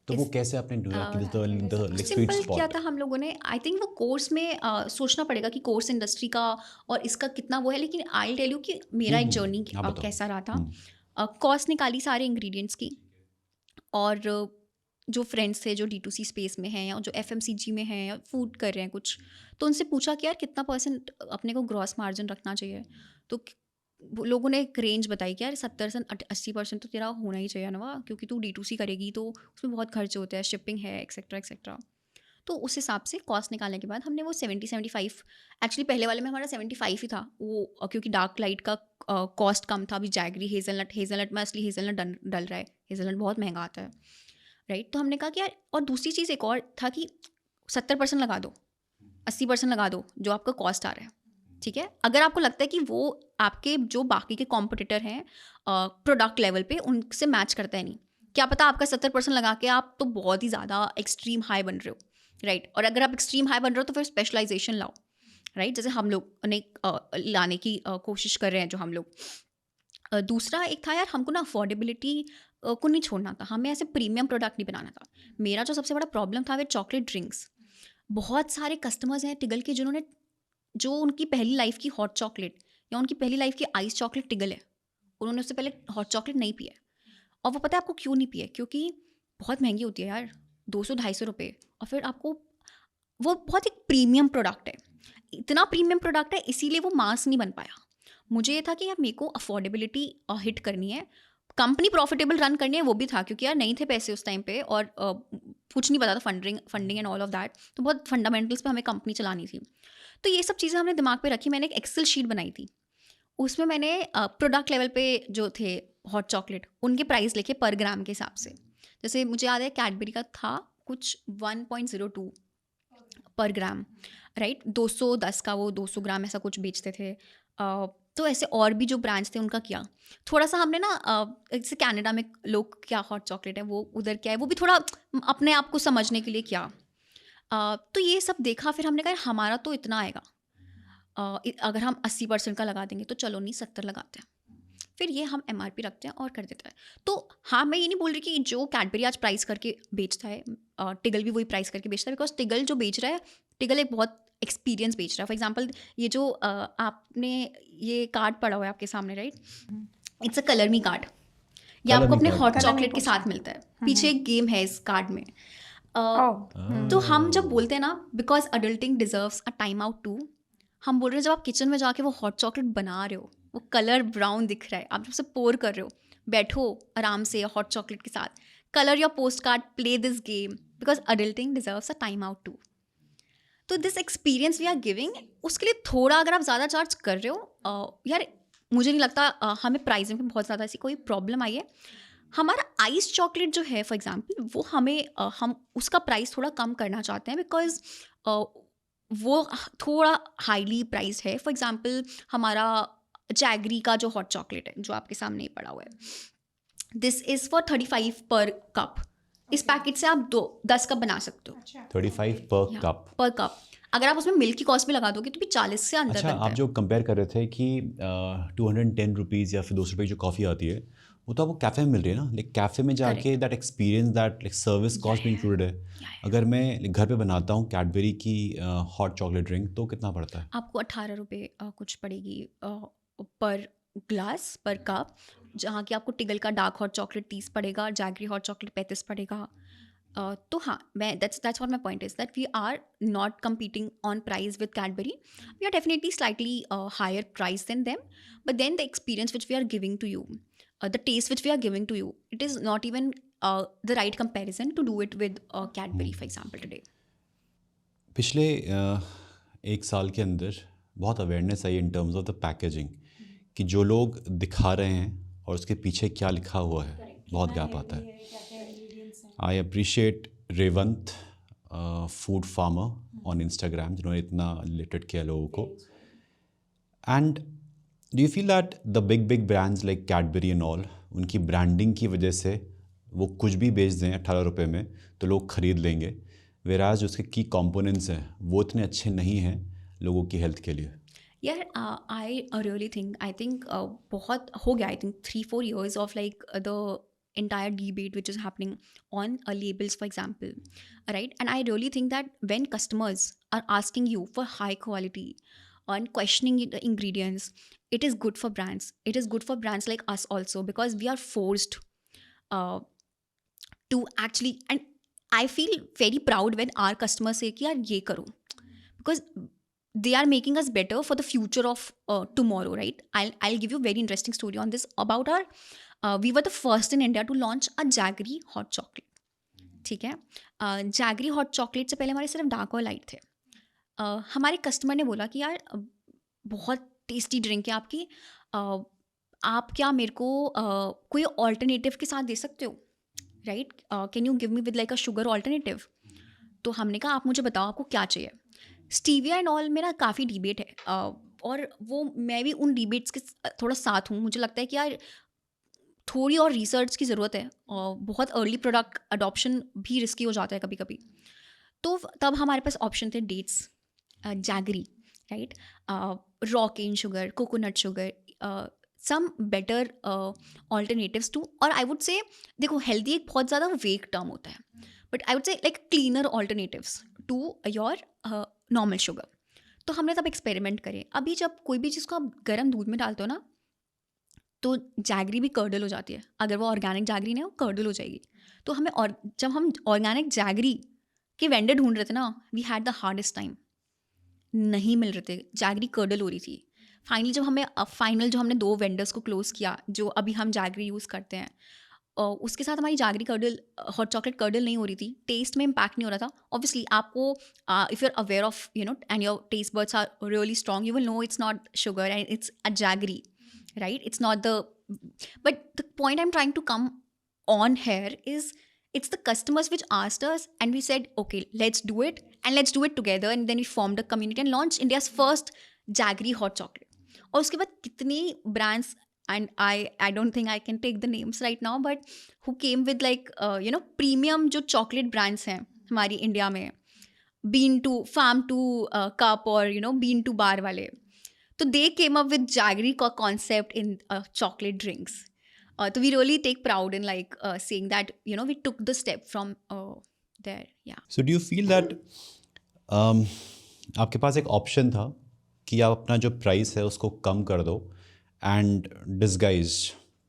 B: तो वो कैसे आपने ढूंढा कि the like sweet
A: simple क्या
B: spot?
A: था, हम लोगों ने आई थिंक वो कोर्स में सोचना पड़ेगा कि कोर्स इंडस्ट्री का और इसका कितना वो है, लेकिन आई टेल यू कि मेरा एक जर्नी
B: हाँ, बताओ।
A: कैसा रहा था। कॉस्ट निकाली सारे इंग्रेडिएंट्स की, और जो फ्रेंड्स थे जो D2C स्पेस में हैं या जो FMCG में हैं या फूड कर रहे हैं कुछ, तो उनसे पूछा कि यार कितना % अपने को ग्रॉस मार्जिन रखना चाहिए। तो वो लोगों ने एक रेंज बताई कि यार 70 से 80% तो तेरा होना ही चाहिए ना, क्योंकि तू D2C करेगी तो उसमें बहुत खर्च होते हैं, शिपिंग है एक्सेट्रा एक्सेट्रा। तो उस हिसाब से कॉस्ट निकालने के बाद हमने वो 70-75, एक्चुअली पहले वाले में हमारा 75 ही था वो, क्योंकि डार्क लाइट का कॉस्ट कम था। अभी जैगरी हेज़लनट में असली हेज़लनट डल रहा है, हेज़लनट बहुत महंगा आता है, राइट। तो हमने कहा कि यार, और दूसरी चीज़ एक और था कि 70% लगा दो, 80% लगा दो जो आपका कॉस्ट आ रहा है, ठीक है। अगर आपको लगता है कि वो आपके जो बाकी के कॉम्पिटिटर हैं प्रोडक्ट लेवल पे उनसे मैच करता है नहीं, क्या पता आपका 70% लगा के आप तो बहुत ही ज़्यादा एक्सट्रीम हाई बन रहे हो, राइट। और अगर आप एक्सट्रीम हाई बन रहे हो तो फिर स्पेशलाइजेशन लाओ, राइट, जैसे हम लोग ने लाने की कोशिश कर रहे हैं जो हम लोग। दूसरा एक था यार, हमको ना अफोर्डेबिलिटी को नहीं छोड़ना था, हमें ऐसे प्रीमियम प्रोडक्ट नहीं बनाना था। मेरा जो सबसे बड़ा प्रॉब्लम था वो चॉकलेट ड्रिंक्स। बहुत सारे कस्टमर्स हैं टिगल के जिन्होंने, जो उनकी पहली लाइफ की हॉट चॉकलेट या उनकी पहली लाइफ की आइस चॉकलेट टिगल है, उन्होंने उससे पहले हॉट चॉकलेट नहीं पिया। और वो पता है आपको क्यों नहीं पिया? क्योंकि बहुत महंगी होती है यार, 200-250 रुपये, और फिर आपको वो बहुत एक प्रीमियम प्रोडक्ट है, इतना प्रीमियम प्रोडक्ट है, इसीलिए वो मास नहीं बन पाया। मुझे ये था कि यार मेरे को अफोर्डेबिलिटी हिट करनी है, कंपनी प्रॉफिटेबल रन करनी है, वो भी था क्योंकि यार नहीं थे पैसे उस टाइम पे, और कुछ नहीं पता था funding and all of that, तो बहुत फंडामेंटल्स पे हमें कंपनी चलानी थी। तो ये सब चीज़ें हमने दिमाग पे रखी। मैंने एक एक्सेल शीट बनाई थी, उसमें मैंने प्रोडक्ट लेवल पे जो थे हॉट चॉकलेट उनके प्राइस लिखे पर ग्राम के हिसाब से। जैसे मुझे याद है कैडबरी का था कुछ 1.02 पर ग्राम, राइट, 210 का वो 200 ग्राम ऐसा कुछ बेचते थे। तो ऐसे और भी जो ब्रांड्स थे उनका किया। थोड़ा सा हमने ना जैसे कनाडा में लोग क्या हॉट चॉकलेट है वो उधर क्या है वो भी थोड़ा अपने आप को समझने के लिए किया। तो ये सब देखा, फिर हमने कहा हमारा तो इतना आएगा, अगर हम 80% का लगा देंगे तो चलो नहीं 70 लगाते हैं, फिर ये हम MRP रखते हैं और कर देते हैं। तो हाँ, मैं ये नहीं बोल रही कि जो कैडबरी आज प्राइस करके बेचता है टिगल भी वही प्राइस करके बेचता है, बिकॉज टिगल जो बेच रहा है, टिगल एक बहुत एक्सपीरियंस बेच रहा है। फॉर एग्जांपल ये जो आपने ये कार्ड पड़ा हुआ है आपके सामने, right, it's a colour me card, ये
B: Color
A: आपको
B: Me
A: अपने
B: card.
A: Hot
C: Color Me
A: chocolate के साथ मिलता है। पीछे एक गेम है इस कार्ड में। तो हम जब बोलते हैं ना because adulting deserves a time out too, हम बोल रहे हैं जब आप किचन में जाके वो हॉट चॉकलेट बना रहे हो, वो कलर ब्राउन दिख रहा है, आप जब से पोर कर रहे हो, बैठो आराम से हॉट चॉकलेट के साथ, colour your post card, play this game, because adulting deserves a time out too. तो this experience we are giving, उसके लिए थोड़ा अगर आप ज़्यादा चार्ज कर रहे हो, यार मुझे नहीं लगता हमें प्राइसिंग में बहुत ज़्यादा ऐसी कोई प्रॉब्लम आई है। हमारा आइस चॉकलेट जो है फॉर एग्जांपल, वो हमें हम उसका प्राइस थोड़ा कम करना चाहते हैं, बिकॉज वो थोड़ा हाईली प्राइस है। फॉर एग्जांपल हमारा जैगरी का जो हॉट चॉकलेट है जो आपके सामने ही पड़ा हुआ है, दिस इज़ फॉर 35 पर कप। इस पैकेट से आप 10 कप बना सकते हो
B: 35 पर कप.
A: पर कप। अगर आप उसमें मिल्क की कॉस्ट भी लगा दोगे तो भी 40 से अंदर
B: अच्छा,
A: बनता
B: आप
A: है।
B: जो कंपेयर कर रहे थे कि 210 रुपीज़ या फिर 200 रुपये की जो कॉफ़ी आती है वो तो आपको कैफ़े में मिल रही है ना, लेकिन कैफ़े में जाके that experience, that like service cost भी इंक्लूडेड है। अगर मैं घर पे बनाता हूँ कैडबरी की हॉट चॉकलेट ड्रिंक तो कितना पड़ता है?
A: आपको 18 रुपये कुछ पड़ेगी पर ग्लास पर कप, जहाँ की आपको टिगल का डार्क हॉट चॉकलेट 30 पड़ेगा, जैगरी हॉट चॉकलेट 35 पड़ेगा। तो हाँ, मैं that's what my point is that we are not competing on price with Cadbury. We are definitely slightly higher price than them, but then the experience which we are giving to you, the taste which we are giving to you, it is not even the right comparison to do it with Cadbury, for example, today.
B: पिछले एक साल के अंदर बहुत awareness I in terms of the packaging, कि जो लोग दिखा रहे हैं और उसके पीछे क्या लिखा हुआ है, बहुत गैप आता है। I appreciate Revanth food farmer on Instagram, जिन्होंने इतना रिलेटेड किया लोगों को। And do you feel that the big brands like Cadbury and all, उनकी ब्रांडिंग की वजह से वो कुछ भी बेच दें 18 रुपये में तो लोग ख़रीद लेंगे, वेराज उसके की कंपोनेंट्स हैं वो इतने अच्छे नहीं हैं लोगों की हेल्थ के लिए?
A: यार आई रियली थिंक बहुत हो गया, I think 3-4 years of like the entire debate which is happening on labels, for example, right? And I really think that when customers are asking you for high quality and questioning the ingredients, it is good for brands. It is good for brands like us also, because we are forced uh, to actually, and I feel very proud when our customers say कि यार ये करो, because they are making us better for the future of tomorrow, right? I'll give you a very interesting story on this about our we were the first in India to launch a jaggery hot chocolate. ठीक है, jaggery hot chocolate से पहले हमारे सिर्फ dark और light थे। हमारे customer ने बोला कि यार बहुत टेस्टी ड्रिंक है आपकी, आप क्या मेरे को कोई ऑल्टरनेटिव के साथ दे सकते हो, right? Can you give me with like a sugar alternative? तो हमने कहा आप मुझे बताओ आपको क्या चाहिए। स्टीविया एंड ऑल मेरा काफ़ी डिबेट है, और वो मैं भी उन डिबेट्स के थोड़ा साथ हूँ। मुझे लगता है कि यार थोड़ी और रिसर्च की ज़रूरत है, और बहुत अर्ली प्रोडक्ट अडॉप्शन भी रिस्की हो जाता है कभी कभी। तो तब हमारे पास ऑप्शन थे dates, jaggery, right, raw cane sugar, coconut sugar, some better alternatives too, और आई वुड से देखो हेल्दी एक बहुत ज़्यादा वेग टर्म होता है, but I would say like cleaner alternatives to your normal sugar. तो हमने तब एक्सपेरिमेंट करे। अभी जब कोई भी चीज़ को आप गर्म दूध में डालते हो ना, तो जैगरी भी कर्डल हो जाती है। अगर वो ऑर्गेनिक जैगरी नहीं है, वो कर्डल हो जाएगी। तो हमें, और जब हम ऑर्गेनिक जैगरी के वेंडर ढूंढ रहे थे ना, we had the hardest time, नहीं मिल रहे थे, जैगरी कर्डल हो रही थी। फाइनली जब हमने 2 वेंडर्स को क्लोज किया जो अभी हम जैगरी यूज़ करते हैं, उसके साथ हमारी jaggery curdle hot chocolate curdle नहीं हो रही थी, टेस्ट में इम्पैक्ट नहीं हो रहा था। ऑब्वियसली आपको if you are aware of you know and your taste buds are really strong, you will know it's not sugar and it's a jaggery, right? It's not but the point I'm trying to come on here is it's the customers which asked us, and we said okay, let's do it, and let's do it together, and then we formed a community and launched India's first jaggery hot chocolate. और उसके बाद कितनी brands, and I don't think I can take the names right now, but who came with like premium जो chocolate brands हैं हमारी India में, bean to farm to cup और bean to bar वाले, तो they came up with jaggery का concept in chocolate drinks. So we really take proud in like saying that we took the step from there. Yeah.
B: So do you feel that आपके पास एक option था कि आप अपना जो price है उसको कम कर दो एंड डिस्गाइज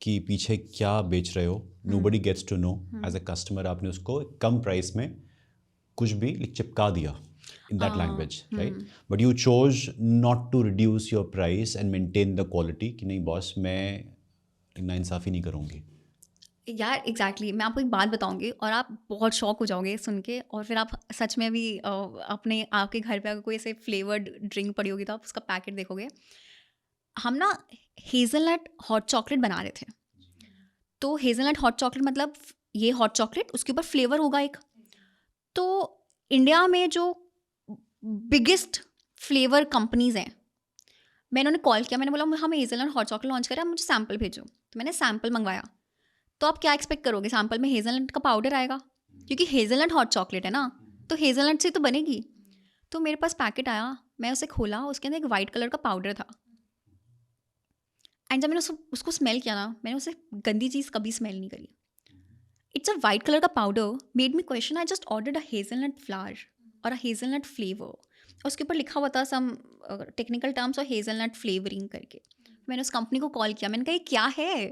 B: कि पीछे क्या बेच रहे हो, nobody gets to know, as a customer आपने उसको कम प्राइस में कुछ भी चिपका दिया in that language, right? But you chose not to reduce your price and maintain the quality कि नहीं बॉस मैं नाइंसाफ़ी नहीं करूँगी.
A: यार एग्जैक्टली मैं आपको एक बात बताऊंगी और आप बहुत शॉक हो जाओगे सुन के, और फिर आप सच में भी अपने आपके घर पे अगर कोई ऐसे फ्लेवर्ड ड्रिंक पड़ी होगी तो आप उसका पैकेट देखोगे. हम ना हेज़लनट हॉट चॉकलेट बना रहे थे. तो हेज़लनट हॉट चॉकलेट मतलब ये हॉट चॉकलेट, उसके ऊपर फ्लेवर होगा एक. तो इंडिया में जो बिगेस्ट फ्लेवर कंपनीज़ हैं, मैंने उन्हें कॉल किया, मैंने बोला हम हेज़लनट हॉट चॉकलेट लॉन्च करें, आप मुझे सैम्पल भेजो. तो मैंने सैम्पल मंगवाया. तो आप क्या एक्सपेक्ट करोगे, सैम्पल में हेज़लनट का पाउडर आएगा, क्योंकि हेज़लनट हॉट चॉकलेट है ना, तो हेज़लनट से तो बनेगी. तो मेरे पास पैकेट आया, मैं उसे खोला, उसके अंदर एक वाइट कलर का पाउडर था. एंड जब मैंने उसको स्मेल किया ना, मैंने उसे गंदी चीज़ कभी स्मेल नहीं करी. इट्स अ वाइट कलर का powder made me question. I just ordered a hazelnut flower और अ हेज़लनट फ्लेवर, और उसके ऊपर लिखा हुआ था सम टेक्निकल टर्म्स और हेज़लनट फ्लेवरिंग करके. मैंने उस कंपनी को कॉल किया, मैंने कहा ये क्या है.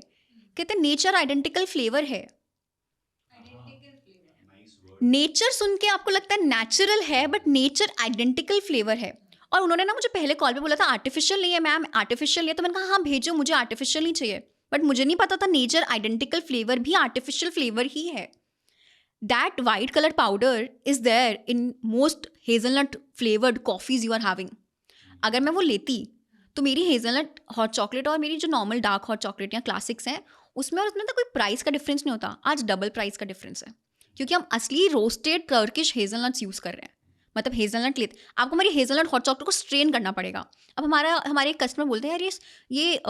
A: कहते नेचर आइडेंटिकल फ्लेवर है. नेचर सुन के आपको लगता है नेचुरल है, बट नेचर आइडेंटिकल फ्लेवर है. और उन्होंने ना मुझे पहले कॉल पे बोला था आर्टिफिशियल नहीं है मैम, आर्टिफिशियल नहीं है. तो मैंने कहा हाँ भेजो, मुझे आर्टिफिशियल नहीं चाहिए. बट मुझे नहीं पता था नेचर आइडेंटिकल फ्लेवर भी आर्टिफिशियल फ्लेवर ही है. That white colour powder is there in most hazelnut flavoured coffees you are having. अगर मैं वो लेती तो मेरी हेज़लनट हॉट चॉकलेट और मेरी जो नॉर्मल डार्क हॉट चॉकलेट या क्लासिक्स हैं उसमें और उसमें तो कोई प्राइस का डिफरेंस नहीं होता. आज डबल प्राइस का डिफरेंस है, क्योंकि हम असली रोस्टेड टर्किश हेज़लनट्स यूज़ कर रहे हैं. मतलब हेज़लनट लेते, आपको हमारी हेज़लनट हॉट चॉकलेट को स्ट्रेन करना पड़ेगा. अब हमारे एक कस्टमर बोलते हैं यार ये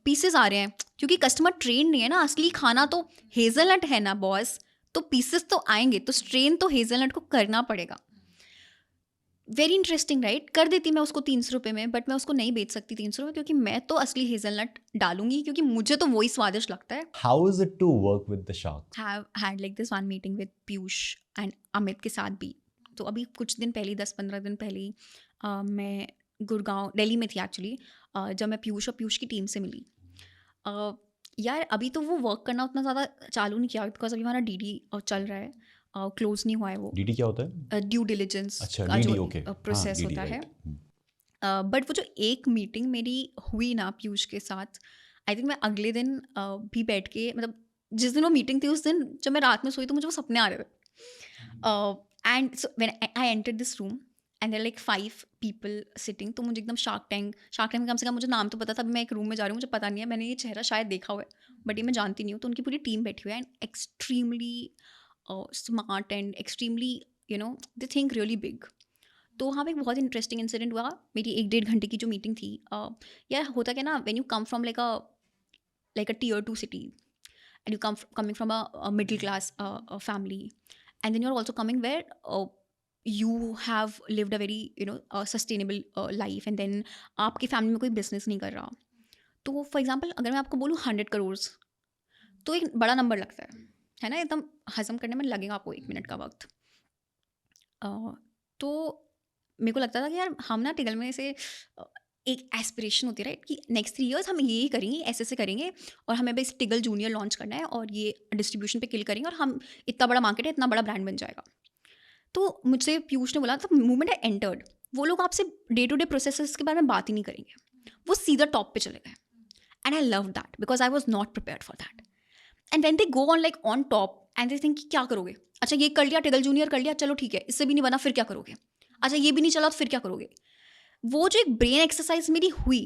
A: पीसेस आ रहे हैं, क्योंकि कस्टमर ट्रेन नहीं है ना. असली खाना तो हेज़लनट है ना बॉस, तो पीसेस तो आएंगे, तो स्ट्रेन तो हेज़लनट को करना पड़ेगा. Very interesting right. कर देती मैं उसको 300 रुपये में, बट मैं उसको नहीं बेच सकती 300 रुपये, क्योंकि मैं तो असली हेज़लनट डालूंगी, क्योंकि मुझे तो वही स्वादिष्ट लगता है.
B: How is it to work with the Shark?
A: Have had like this one meeting with Piyush and Amit के साथ भी. तो अभी कुछ दिन पहले 10-15 दिन पहले ही मैं गुड़गांव दिल्ली में थी एक्चुअली, जब मैं पीयूष और पीयूष की टीम से मिली. यार अभी तो वो वर्क करना उतना ज़्यादा चालू नहीं किया, बिकॉज अभी हमारा डीडी चल रहा है, क्लोज नहीं हुआ है वो.
B: DD क्या होता है?
A: ड्यू डिलिजेंस
B: अच्छा,
A: का
B: DD,
A: जो
B: okay.
A: प्रोसेस
B: हाँ, DD,
A: होता है.
B: right.
A: बट वो जो एक मीटिंग मेरी हुई ना पीयूष के साथ, आई थिंक मैं अगले दिन भी बैठ के, मतलब जिस दिन वो मीटिंग थी उस दिन जब मैं रात में सोई तो मुझे वो सपने आ रहे थे. And so when I entered this room and there like 5 people sitting, तो मुझे एकदम शार्क टैंक में कम से कम मुझे नाम तो पता था. अभी मैं एक रूम में जा रही हूँ, मुझे पता नहीं है, मैंने ये चेहरा शायद देखा हुआ है, बट ये मैं जानती नहीं हूँ. तो उनकी पूरी टीम बैठी हुई है, and extremely smart and extremely they think really big. तो वहाँ पे एक बहुत इंटरेस्टिंग इंसिडेंट हुआ. मेरी 1-1.5 घंटे की जो मीटिंग थी, यार होता क्या ना, when you come from like a tier 2 city and you coming from a middle class family, and then you're also coming where you have lived a very sustainable life, and then आपकी family में कोई business नहीं कर रहा. तो for example अगर मैं आपको बोलूँ 100 करोड़, तो एक बड़ा नंबर लगता है ना, एकदम हजम करने में लगेगा आपको 1 मिनट का वक्त. तो मेरे को लगता था कि यार हम ना टिगल में से एक एस्पिरेशन होती है राइट, कि नेक्स्ट 3 years हम ये करेंगे, ऐसे करेंगे, और हमें बस टिगल जूनियर लॉन्च करना है और ये डिस्ट्रीब्यूशन पे किल करेंगे, और हम इतना बड़ा मार्केट है, इतना बड़ा ब्रांड बन जाएगा. तो मुझसे पीयूष ने बोला था, मूवमेंट है एंटर्ड, वो लोग आपसे डे टू डे प्रोसेसेस के बारे में बात ही नहीं करेंगे, वो सीधा टॉप पे चले गए. And I love that because I was not prepared for that. And when they go on like on top and they think कि क्या करोगे, अच्छा ये कर लिया, टिगल जूनियर कर लिया, चलो ठीक है, इससे भी नहीं बना, फिर क्या करोगे, अच्छा ये भी नहीं चला तो फिर क्या करोगे. वो जो एक ब्रेन एक्सरसाइज मेरी हुई,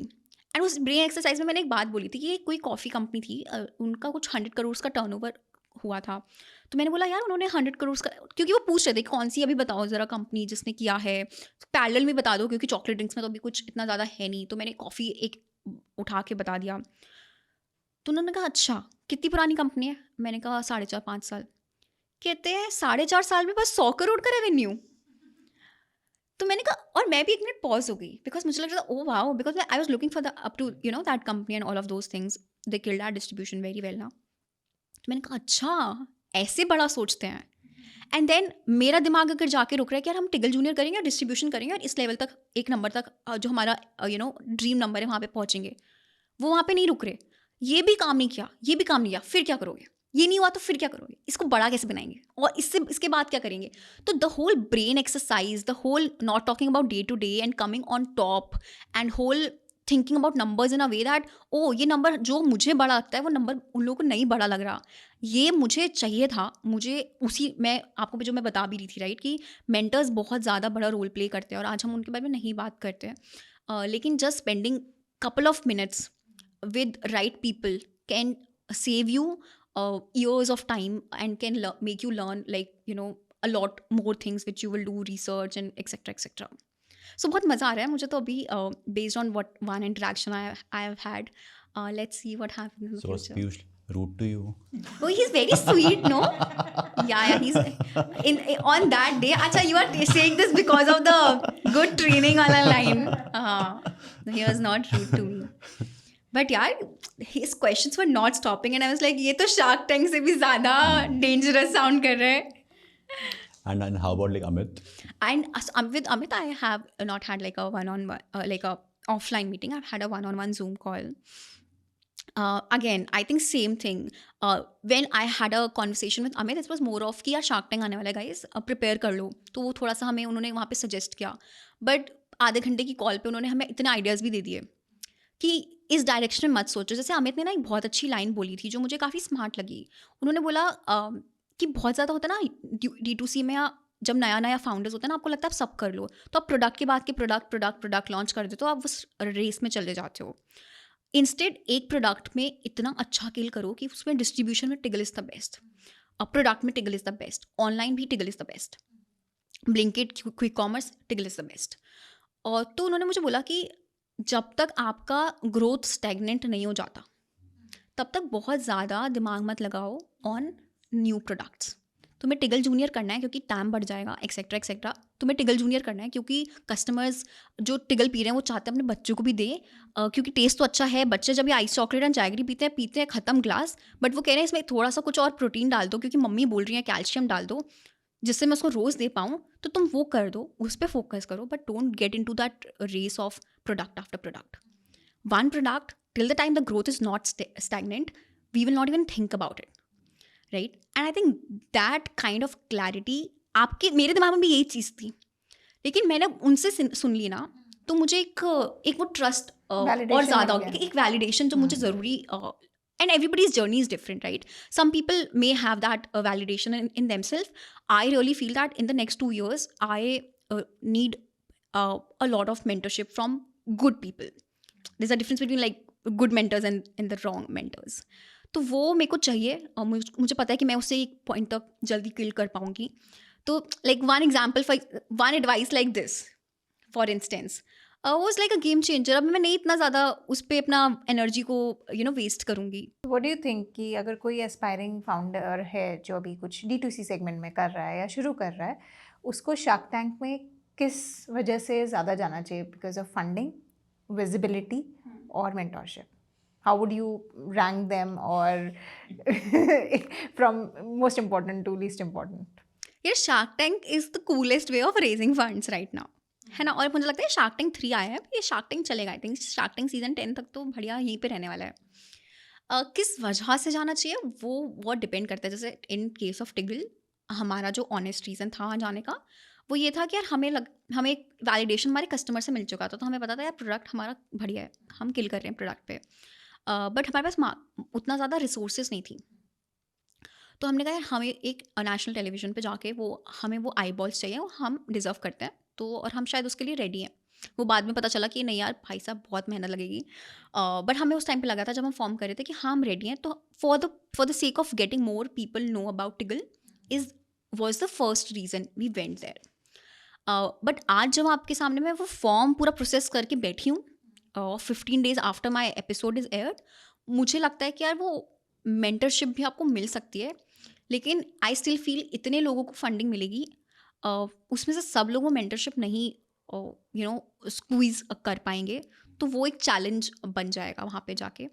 A: एंड उस ब्रेन एक्सरसाइज में मैंने एक बात बोली थी कि कोई कॉफ़ी कंपनी थी, उनका कुछ 100 करोड़ का टर्नओवर हुआ था. तो मैंने बोला यार उन्होंने 100 करोड़ का, क्योंकि वो पूछ रहे थे कौन सी अभी बताओ ज़रा कंपनी जिसने किया है, पैरेलल में बता दो, क्योंकि चॉकलेट ड्रिंक्स में तो अभी कुछ इतना ज़्यादा है नहीं. तो मैंने कॉफ़ी एक उठा के बता दिया। तो उन्होंने कहा अच्छा कितनी पुरानी कंपनी है? मैंने कहा 4.5-5 साल। कहते हैं 4.5 साल में बस 100 करोड़ का रेवेन्यू। तो मैंने कहा, और मैं भी एक मिनट पॉज हो गई बिकॉज मुझे लग रहा था oh wow, because I was looking for the up to that company and all of those things, they killed that distribution very well ना। तो मैंने कहा अच्छा ऐसे बड़ा सोचते हैं। एंड देन मेरा दिमाग अगर जाके रुक रहा है कि यार हम टिगल जूनियर करेंगे और डिस्ट्रीब्यूशन करेंगे और इस लेवल तक, एक नंबर तक जो हमारा ड्रीम नंबर है वहाँ पे पहुँचेंगे, वो वहाँ पे नहीं रुक रहे। ये भी काम नहीं किया, ये भी काम नहीं किया, फिर क्या करोगे? ये नहीं हुआ तो फिर क्या करोगे? इसको बड़ा कैसे बनाएंगे और इसके बाद क्या करेंगे? तो the whole brain exercise, the whole not talking about day to day and coming on top and whole thinking about numbers in a way that oh ये नंबर जो मुझे बड़ा लगता है वो नंबर उन लोगों को नहीं बड़ा लग रहा, ये मुझे चाहिए था। मुझे उसी, मैं आपको जो मैं बता भी रही थी राइट, कि मेंटर्स बहुत ज़्यादा बड़ा रोल प्ले करते हैं और आज हम उनके बारे में नहीं बात करते हैं, लेकिन just spending couple of minutes with right people can save you years of time and can make you learn a lot more things which you will do research and etc. So बहुत मज़ा आ रहा है मुझे तो अभी, based on what one interaction I have had. Let's see what happens in the
B: So was
A: future.
B: Piyush rude to you?
A: Oh, he's very sweet, no? Yeah, he's on that day. Acha, you are saying this because of the good training on a line. He was not rude to me. But यार his questions were not stopping and I was like ये तो shark tank से भी ज़्यादा dangerous sound कर रहे हैं.
B: And how about like Amit?
A: And with Amit, I have not had like a one-on-one, like a offline meeting. I've had a one-on-one Zoom call. Again, I think same thing. When I had a conversation with Amit, it was more of कि यार Shark tank आने वाला है guys, prepare कर लो. तो वो थोड़ा सा हमें उन्होंने वहाँ पे सजेस्ट किया. बट आधे घंटे की कॉल पे उन्होंने हमें इतने आइडियाज़ भी दे दिए कि इस डायरेक्शन में मत सोचो. जैसे अमित ने ना एक बहुत अच्छी लाइन बोली थी जो मुझे काफ़ी स्मार्ट लगी. उन्होंने बोला कि बहुत ज़्यादा होता है ना D2C में, या जब नया नया फाउंडर्स होता है ना, आपको लगता है आप सब कर लो, तो आप प्रोडक्ट के बाद के प्रोडक्ट लॉन्च कर देते हो, आप उस रेस में चले जाते हो. इंस्टेड एक प्रोडक्ट में इतना अच्छा किल करो कि उसमें डिस्ट्रीब्यूशन में Tiggle is the best, product में Tiggle is the best, online भी Tiggle is the best, Blinkit, quick commerce, Tiggle is the best. और तो उन्होंने मुझे बोला कि जब तक आपका ग्रोथ स्टैग्नेंट नहीं हो जाता तब तक बहुत ज़्यादा दिमाग मत लगाओ ऑन न्यू प्रोडक्ट्स. तुम्हें टिगल जूनियर करना है क्योंकि टाइम बढ़ जाएगा एक्सेट्रा. तुम्हें टिगल जूनियर करना है क्योंकि कस्टमर्स जो टिगल पी रहे हैं वो चाहते हैं अपने बच्चों को भी दे, क्योंकि टेस्ट तो अच्छा है. बच्चे जब ये आइस चॉकलेट एंड जैगरी पीते हैं ख़त्म ग्लास, बट वो कह रहे हैं इसमें थोड़ा सा कुछ और प्रोटीन डाल दो क्योंकि मम्मी बोल रही है कैल्शियम डाल दो जिससे मैं उसको रोज़ दे पाऊँ. तो तुम वो कर दो, उस पर फोकस करो, but don't get into that race of product after product. One product, till the time the growth is not stagnant, we will not even think about it, right? And I think that kind of clarity आपके मेरे दिमाग में भी यही चीज़ थी, लेकिन मैंने उनसे सुन ली ना, तो मुझे एक वो ट्रस्ट और ज़्यादा हो गया, एक वैलिडेशन जो मुझे ज़रूरी. And everybody's journey is different, right? Some people may have that validation in themselves. I really feel that in the next 2 years, I need a lot of mentorship from good people. There's a difference between like good mentors and the wrong mentors. तो वो मेरे को चाहिए और मुझे पता है कि मैं उससे एक पॉइंट तक जल्दी किल कर पाऊँगी. तो like one example for one advice like this for instance was like a game changer. अब मैं नहीं इतना ज़्यादा उस पर अपना एनर्जी को वेस्ट करूँगी.
C: व्हाट डू यू थिंक कि अगर कोई एस्पायरिंग फाउंडर है जो अभी कुछ D2C सेगमेंट में कर रहा है या शुरू कर रहा है, उसको शार्क टैंक में किस वजह से ज़्यादा जाना चाहिए? बिकॉज ऑफ फंडिंग, विजिबिलिटी और mentorship. How would you rank them, और from most important to least important?
A: यार Shark Tank is the coolest way of raising funds right now, है ना. और मुझे लगता है शार्क टैंक 3 आया है, ये शार्क टैंक चलेगा. I think shark tank season 10 तक तो बढ़िया यहीं पे रहने वाला है. किस वजह से जाना चाहिए वो बहुत डिपेंड करता है. जैसे इन केस ऑफ टिगल हमारा जो ऑनेस्ट रीज़न था जाने का वो ये था कि यार हमें एक वैलिडेशन हमारे कस्टमर से मिल चुका था, तो हमें पता था यार प्रोडक्ट हमारा बढ़िया है, हम किल कर रहे हैं प्रोडक्ट पे. बट हमारे पास उतना ज़्यादा रिसोर्सेज नहीं थी, तो हमने कहा यार हमें एक नेशनल टेलीविज़न पे जाके हमें वो आई बॉल्स चाहिए, वो हम डिज़र्व करते हैं, तो और हम शायद उसके लिए रेडी हैं. वो बाद में पता चला कि नहीं यार भाई साहब बहुत मेहनत लगेगी, बट हमें उस टाइम पे लगा था जब हम फॉर्म कर रहे थे कि हाँ हम रेडी हैं. तो for the sake of getting more people know about Tiggle was the first reason we went there. But आज जब आपके सामने मैं वो फॉर्म पूरा प्रोसेस करके बैठी हूँ, 15 days after my episode is aired, मुझे लगता है कि यार वो मेंटरशिप भी आपको मिल सकती है, लेकिन आई स्टिल फील इतने लोगों को फंडिंग मिलेगी, उसमें से सब लोग वो मेंटरशिप नहीं स्क्वीज़ कर पाएंगे, तो वो एक चैलेंज बन जाएगा वहाँ पे जाके.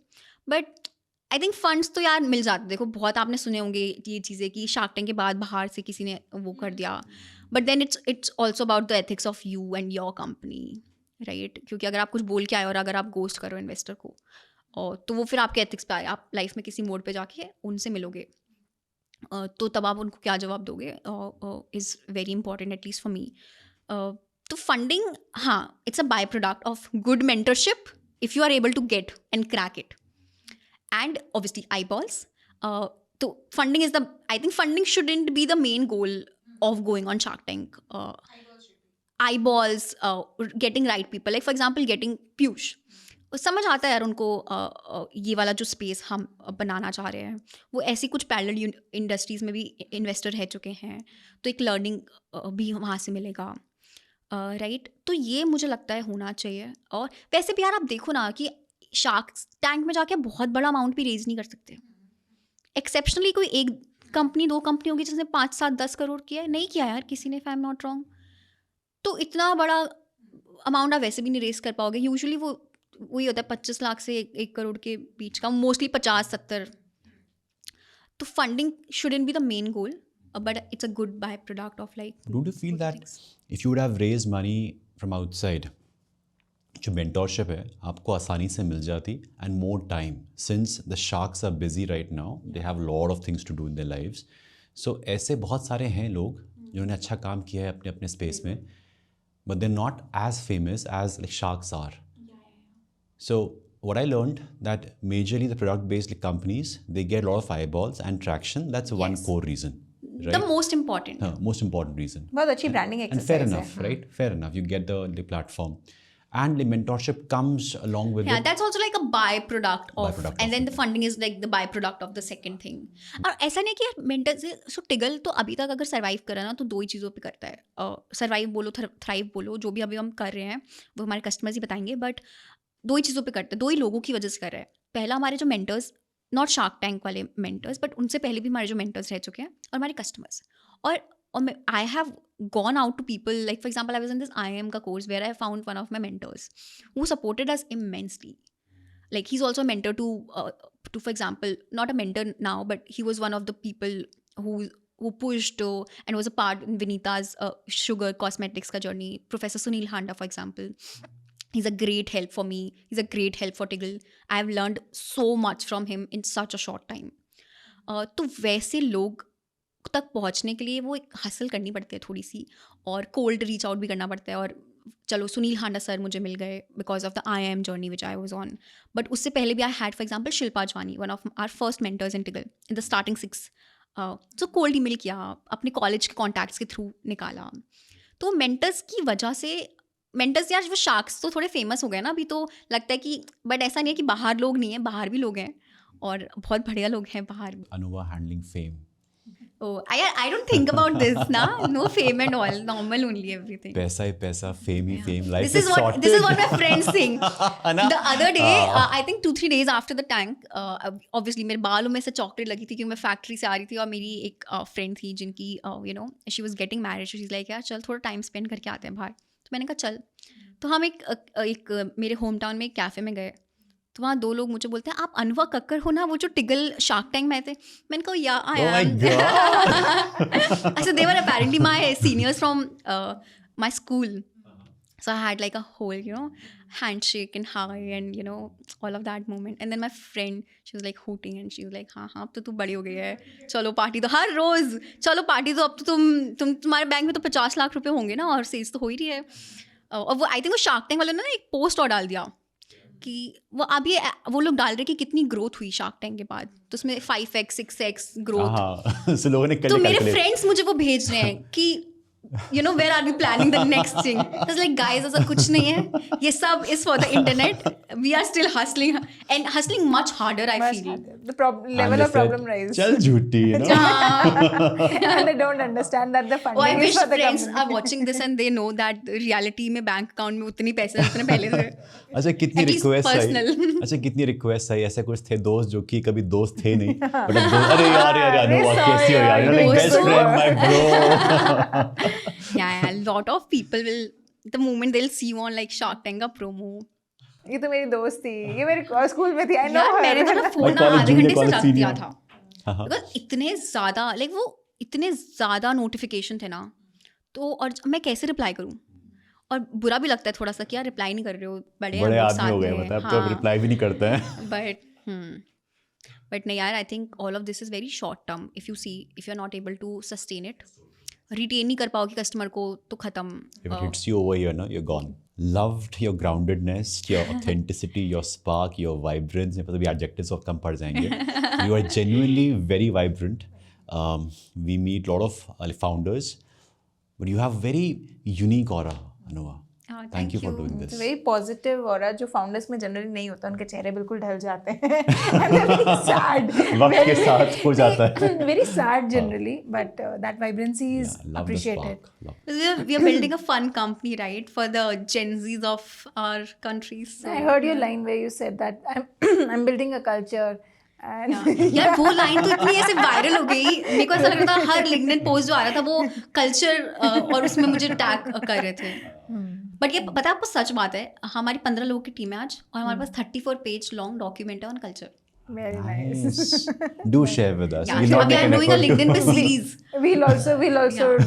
A: बट आई थिंक फंड्स तो यार मिल जाते. देखो बहुत आपने सुने होंगे ये चीज़ें कि शार्क टैंक के बाद बाहर से किसी ने वो कर दिया, but then it's also about the ethics of you and your company, right? क्योंकि अगर आप कुछ बोल के आए और अगर आप गोस्ट करो इन्वेस्टर को, और तो वो फिर आपके एथिक्स पे आए, आप लाइफ में किसी मोड पे जाके उनसे मिलोगे, तो तब आप उनको क्या जवाब दोगे is very important, at least for me. तो फंडिंग, हाँ, it's a by product of good mentorship if you are able to get and crack it, and obviously eyeballs. तो funding is the, I think funding shouldn't be the main goal of going on Shark Tank. eyeballs, getting right people, like for example getting Piyush, समझ आता है यार उनको ये वाला जो space हम बनाना चाह रहे हैं, वो ऐसी कुछ पैरेलल इंडस्ट्रीज़ में भी इन्वेस्टर रह चुके हैं, तो एक लर्निंग भी वहाँ से मिलेगा, राइट? तो ये मुझे लगता है होना चाहिए. और वैसे भी यार आप देखो ना कि शार्क टैंक में जाके बहुत बड़ा अमाउंट भी रेज नहीं कर सकते. एक्सेप्शनली कोई एक कंपनी, 2 कंपनी होगी जिसने 5, 7, 10 करोड़ किया है, नहीं किया यार किसी ने, if I am not wrong. तो इतना बड़ा अमाउंट आप वैसे भी नहीं रेस कर पाओगे. यूजुअली वो वही होता है 25 लाख से 1 करोड़ के बीच का, मोस्टली 50-70. तो funding shouldn't be the main goal, but it's a good by product of like.
B: Don't you feel that if you would have raised money from outside, जो मेंटोरशिप है आपको आसानी से मिल जाती, and more time, since the sharks are busy right now, they have lot of things to do in their lives. So ऐसे बहुत सारे हैं लोग जिन्होंने अच्छा काम किया है अपने अपने स्पेस में, but they're not as famous as like sharks are. So what I learned that majorly the product-based companies, they get a lot of eyeballs and traction. That's one
A: Yes.
B: core reason, right?
A: The most important.
B: Most important reason.
C: बहुत अच्छी branding
B: And
C: exercise
B: fair
C: है.
B: enough, right? Fair enough. You get the platform, and the mentorship comes along with
A: Yeah,
B: it.
A: that's also like a byproduct of,
B: Byproduct
A: and
B: of
A: then
B: it.
A: the funding is like the byproduct of the second thing. और ऐसा नहीं कि यार mentor से, सो टिगल तो अभी तक अगर सर्वाइव करा ना तो 2 ही चीज़ों पे करता है. सर्वाइव बोलो, थ्राइव बोलो, जो भी अभी हम कर रहे हैं वो हमारे कस्टमर्स ही बताएंगे, बट 2 ही चीज़ों पे करते हैं, 2 ही लोगों की वजह से कर रहे हैं. पहला हमारे जो मेंटर्स, नॉट शार्क टैंक वाले मेंटर्स, बट उनसे पहले भी हमारे जो मेंटर्स रह चुके हैं, और हमारे कस्टमर्स. और I have gone out to people, like for example, I was in this IIM ka course where I found one of my mentors who supported us immensely. Like he's also a mentor to for example, not a mentor now, but he was one of the people who pushed and was a part in Vinita's sugar cosmetics ka journey. Professor Sunil Handa, for example, he's a great help for me. He's a great help for Tiggle. I have learned so much from him in such a short time. तो वैसे लोग तक पहुंचने के लिए वो एक हासिल करनी पड़ती है थोड़ी सी, और कोल्ड रीच आउट भी करना पड़ता है. और चलो सुनील हांडा सर मुझे मिल गए because of the IIM journey which I was on, but उससे पहले भी I had for example Shilpa Jawani, one of our first mentors in Tiggle in the starting 6. So cold email किया, अपने कॉलेज के कॉन्टैक्ट्स के थ्रू निकाला. तो मेंटर्स की वजह से, मेंटर्स यार वो शार्क्स तो थोड़े फेमस हो गए ना अभी, तो लगता है कि, बट ऐसा नहीं है कि बाहर लोग नहीं हैं, बाहर भी लोग हैं और बहुत बढ़िया लोग हैं बाहर भी.
B: Anuva handling fame.
A: Oh, I don't think about this ना, no fame and all, normal only everything.
B: पैसा ही पैसा, fame he fame, life
A: This is what my friends think. The other day, I think 2-3 days after the tank, obviously मेरे बालों में से chocolate लगी थी क्योंकि मैं फैक्ट्री से आ रही थी, और मेरी एक फ्रेंड थी जिनकी she was getting married, so she's like यार चल थोड़ा टाइम स्पेंड करके आते हैं बाहर. तो मैंने कहा चल. तो हम एक मेरे होम टाउन में एक कैफ़े में गए, तो वहाँ 2 लोग मुझे बोलते हैं आप अनवा कक्कर हो ना, वो जो टिगल शार्क टैंक में आए थे. मैंने कहा या आई एम. अच्छा, they were apparently my seniors from my school. So I had like a whole, handshake and hi and, all of that moment. And then my friend, she was like hooting and she was like, हाँ अब तो तू बड़ी हो गई है, चलो party. तो हर रोज़ चलो पार्टी. तो अब तो तुम्हारे बैंक में तो 50 लाख रुपए होंगे ना, और सेल्स तो हो ही रही है. और वो आई थिंक वो शार्क टैंक वालों ने ना एक पोस्ट और डाल दिया कि वो अभी वो लोग डाल रहे कि कितनी ग्रोथ हुई शार्क टैंक के बाद, तो उसमें 5x 6x ग्रोथ.
B: so लोगों ने
A: तो मेरे फ्रेंड्स मुझे वो भेज रहे हैं कि you know, where are we planning the next thing? It's like, guys, ऐसा कुछ नहीं है, ये सब is for the internet. We are still hustling and hustling much harder, I
C: Much
A: feel.
C: harder. The level of problem rise.
B: चल झूठी, you know.
C: And they don't understand that the
A: Oh, I
C: funding
A: wish
C: is for the
A: friends
C: company.
A: are watching this and they know that reality में bank account में उतनी पैसे जितने पहले थे.
B: अच्छा कितनी
A: At least
B: request I,
A: personal.
B: अच्छा कितनी रिक्वेस्ट आई, ऐसे कुछ थे दोस्त जो कि कभी दोस्त थे नहीं बट अरे यार अनुभव
C: sorry
B: कैसी हो यार,
C: यार,
B: लाइक
A: दोस्त
B: बेस्ट
A: हो।
B: Friend my bro.
A: Yeah, a lot of people will, the moment they'll see you on like Shark Tank का promo.
C: ये तो मेरी दोस्त थी, ये मेरे स्कूल में थी, I know
A: यार
C: her.
A: मैंने तो अपना फोन
B: My
A: ना
B: college
A: आधे
B: junior
A: घंटे से
B: college
A: रख दिया
B: senior.
A: था.
B: हाँ हाँ.
A: Because इतने ज़्यादा like वो इतने ज़्यादा नोटिफिकेशन थे ना, तो और मैं कैसे रिप्लाई करूँ, और बुरा भी लगता है थोड़ा सा कि यार रिप्लाई नहीं कर रहे हो, बड़े
B: बड़े
A: हम लोग
B: आदमी
A: साथ
B: हो गए,
A: में,
B: मतलब अब तो रिप्लाई भी नहीं करते हैं.
A: बट नहीं यार, I think all of this is very short term. If you are not able to sustain it, retain नहीं कर पाओगे कस्टमर को, तो ख़त्म.
B: If it hits you over here, no, you're gone. Loved your groundedness, your authenticity, your spark, your vibrance. ये मतलब ये adjectives of कम पड़ जाएंगे. You are genuinely very vibrant. We meet a lot of founders, but you have very unique aura, Anuva. Thank you for doing this.
C: Very positive और जो founders में generally नहीं होता, उनके चेहरे बिल्कुल ढल जाते हैं. वेरी सैड,
B: वक्त के साथ हो जाता है.
C: Very sad generally, but that vibrancy is
B: Yeah, love the
C: appreciated.
B: spark. Love.
A: We are building a fun company, right, for the Gen Zs of our countries. So,
C: I heard your line where you said that I'm building a culture and
A: यार वो line तो इतनी ऐसे viral हो गई, मेरे को ऐसा लग रहा था हर लिंक्डइन पोस्ट जो आ रहा था वो कल्चर और उसमें मुझे टैग कर रहे थे. बट ये पता है आपको, सच बात है, हमारी 15 लोगों की टीम है आज, और हमारे पास 34 पेज लॉन्ग डॉक्यूमेंट है on culture.
C: very nice.
B: Do share with us.
A: Yeah,
B: We'll
A: so
B: not
A: अभी
B: make
A: I'm
B: an
A: doing a
B: effort to-
A: LinkedIn पे series.
C: we'll also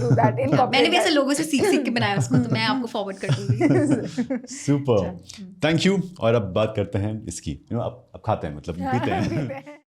C: do that in
A: मैंने भी ऐसे
C: corporate.
A: लोगों से सीख के बनाया उसको, तो मैं आपको फॉरवर्ड कर दूंगी.
B: Super. Thank you. और अब बात करते हैं इसकी, अब खाते हैं, मतलब पीते हैं.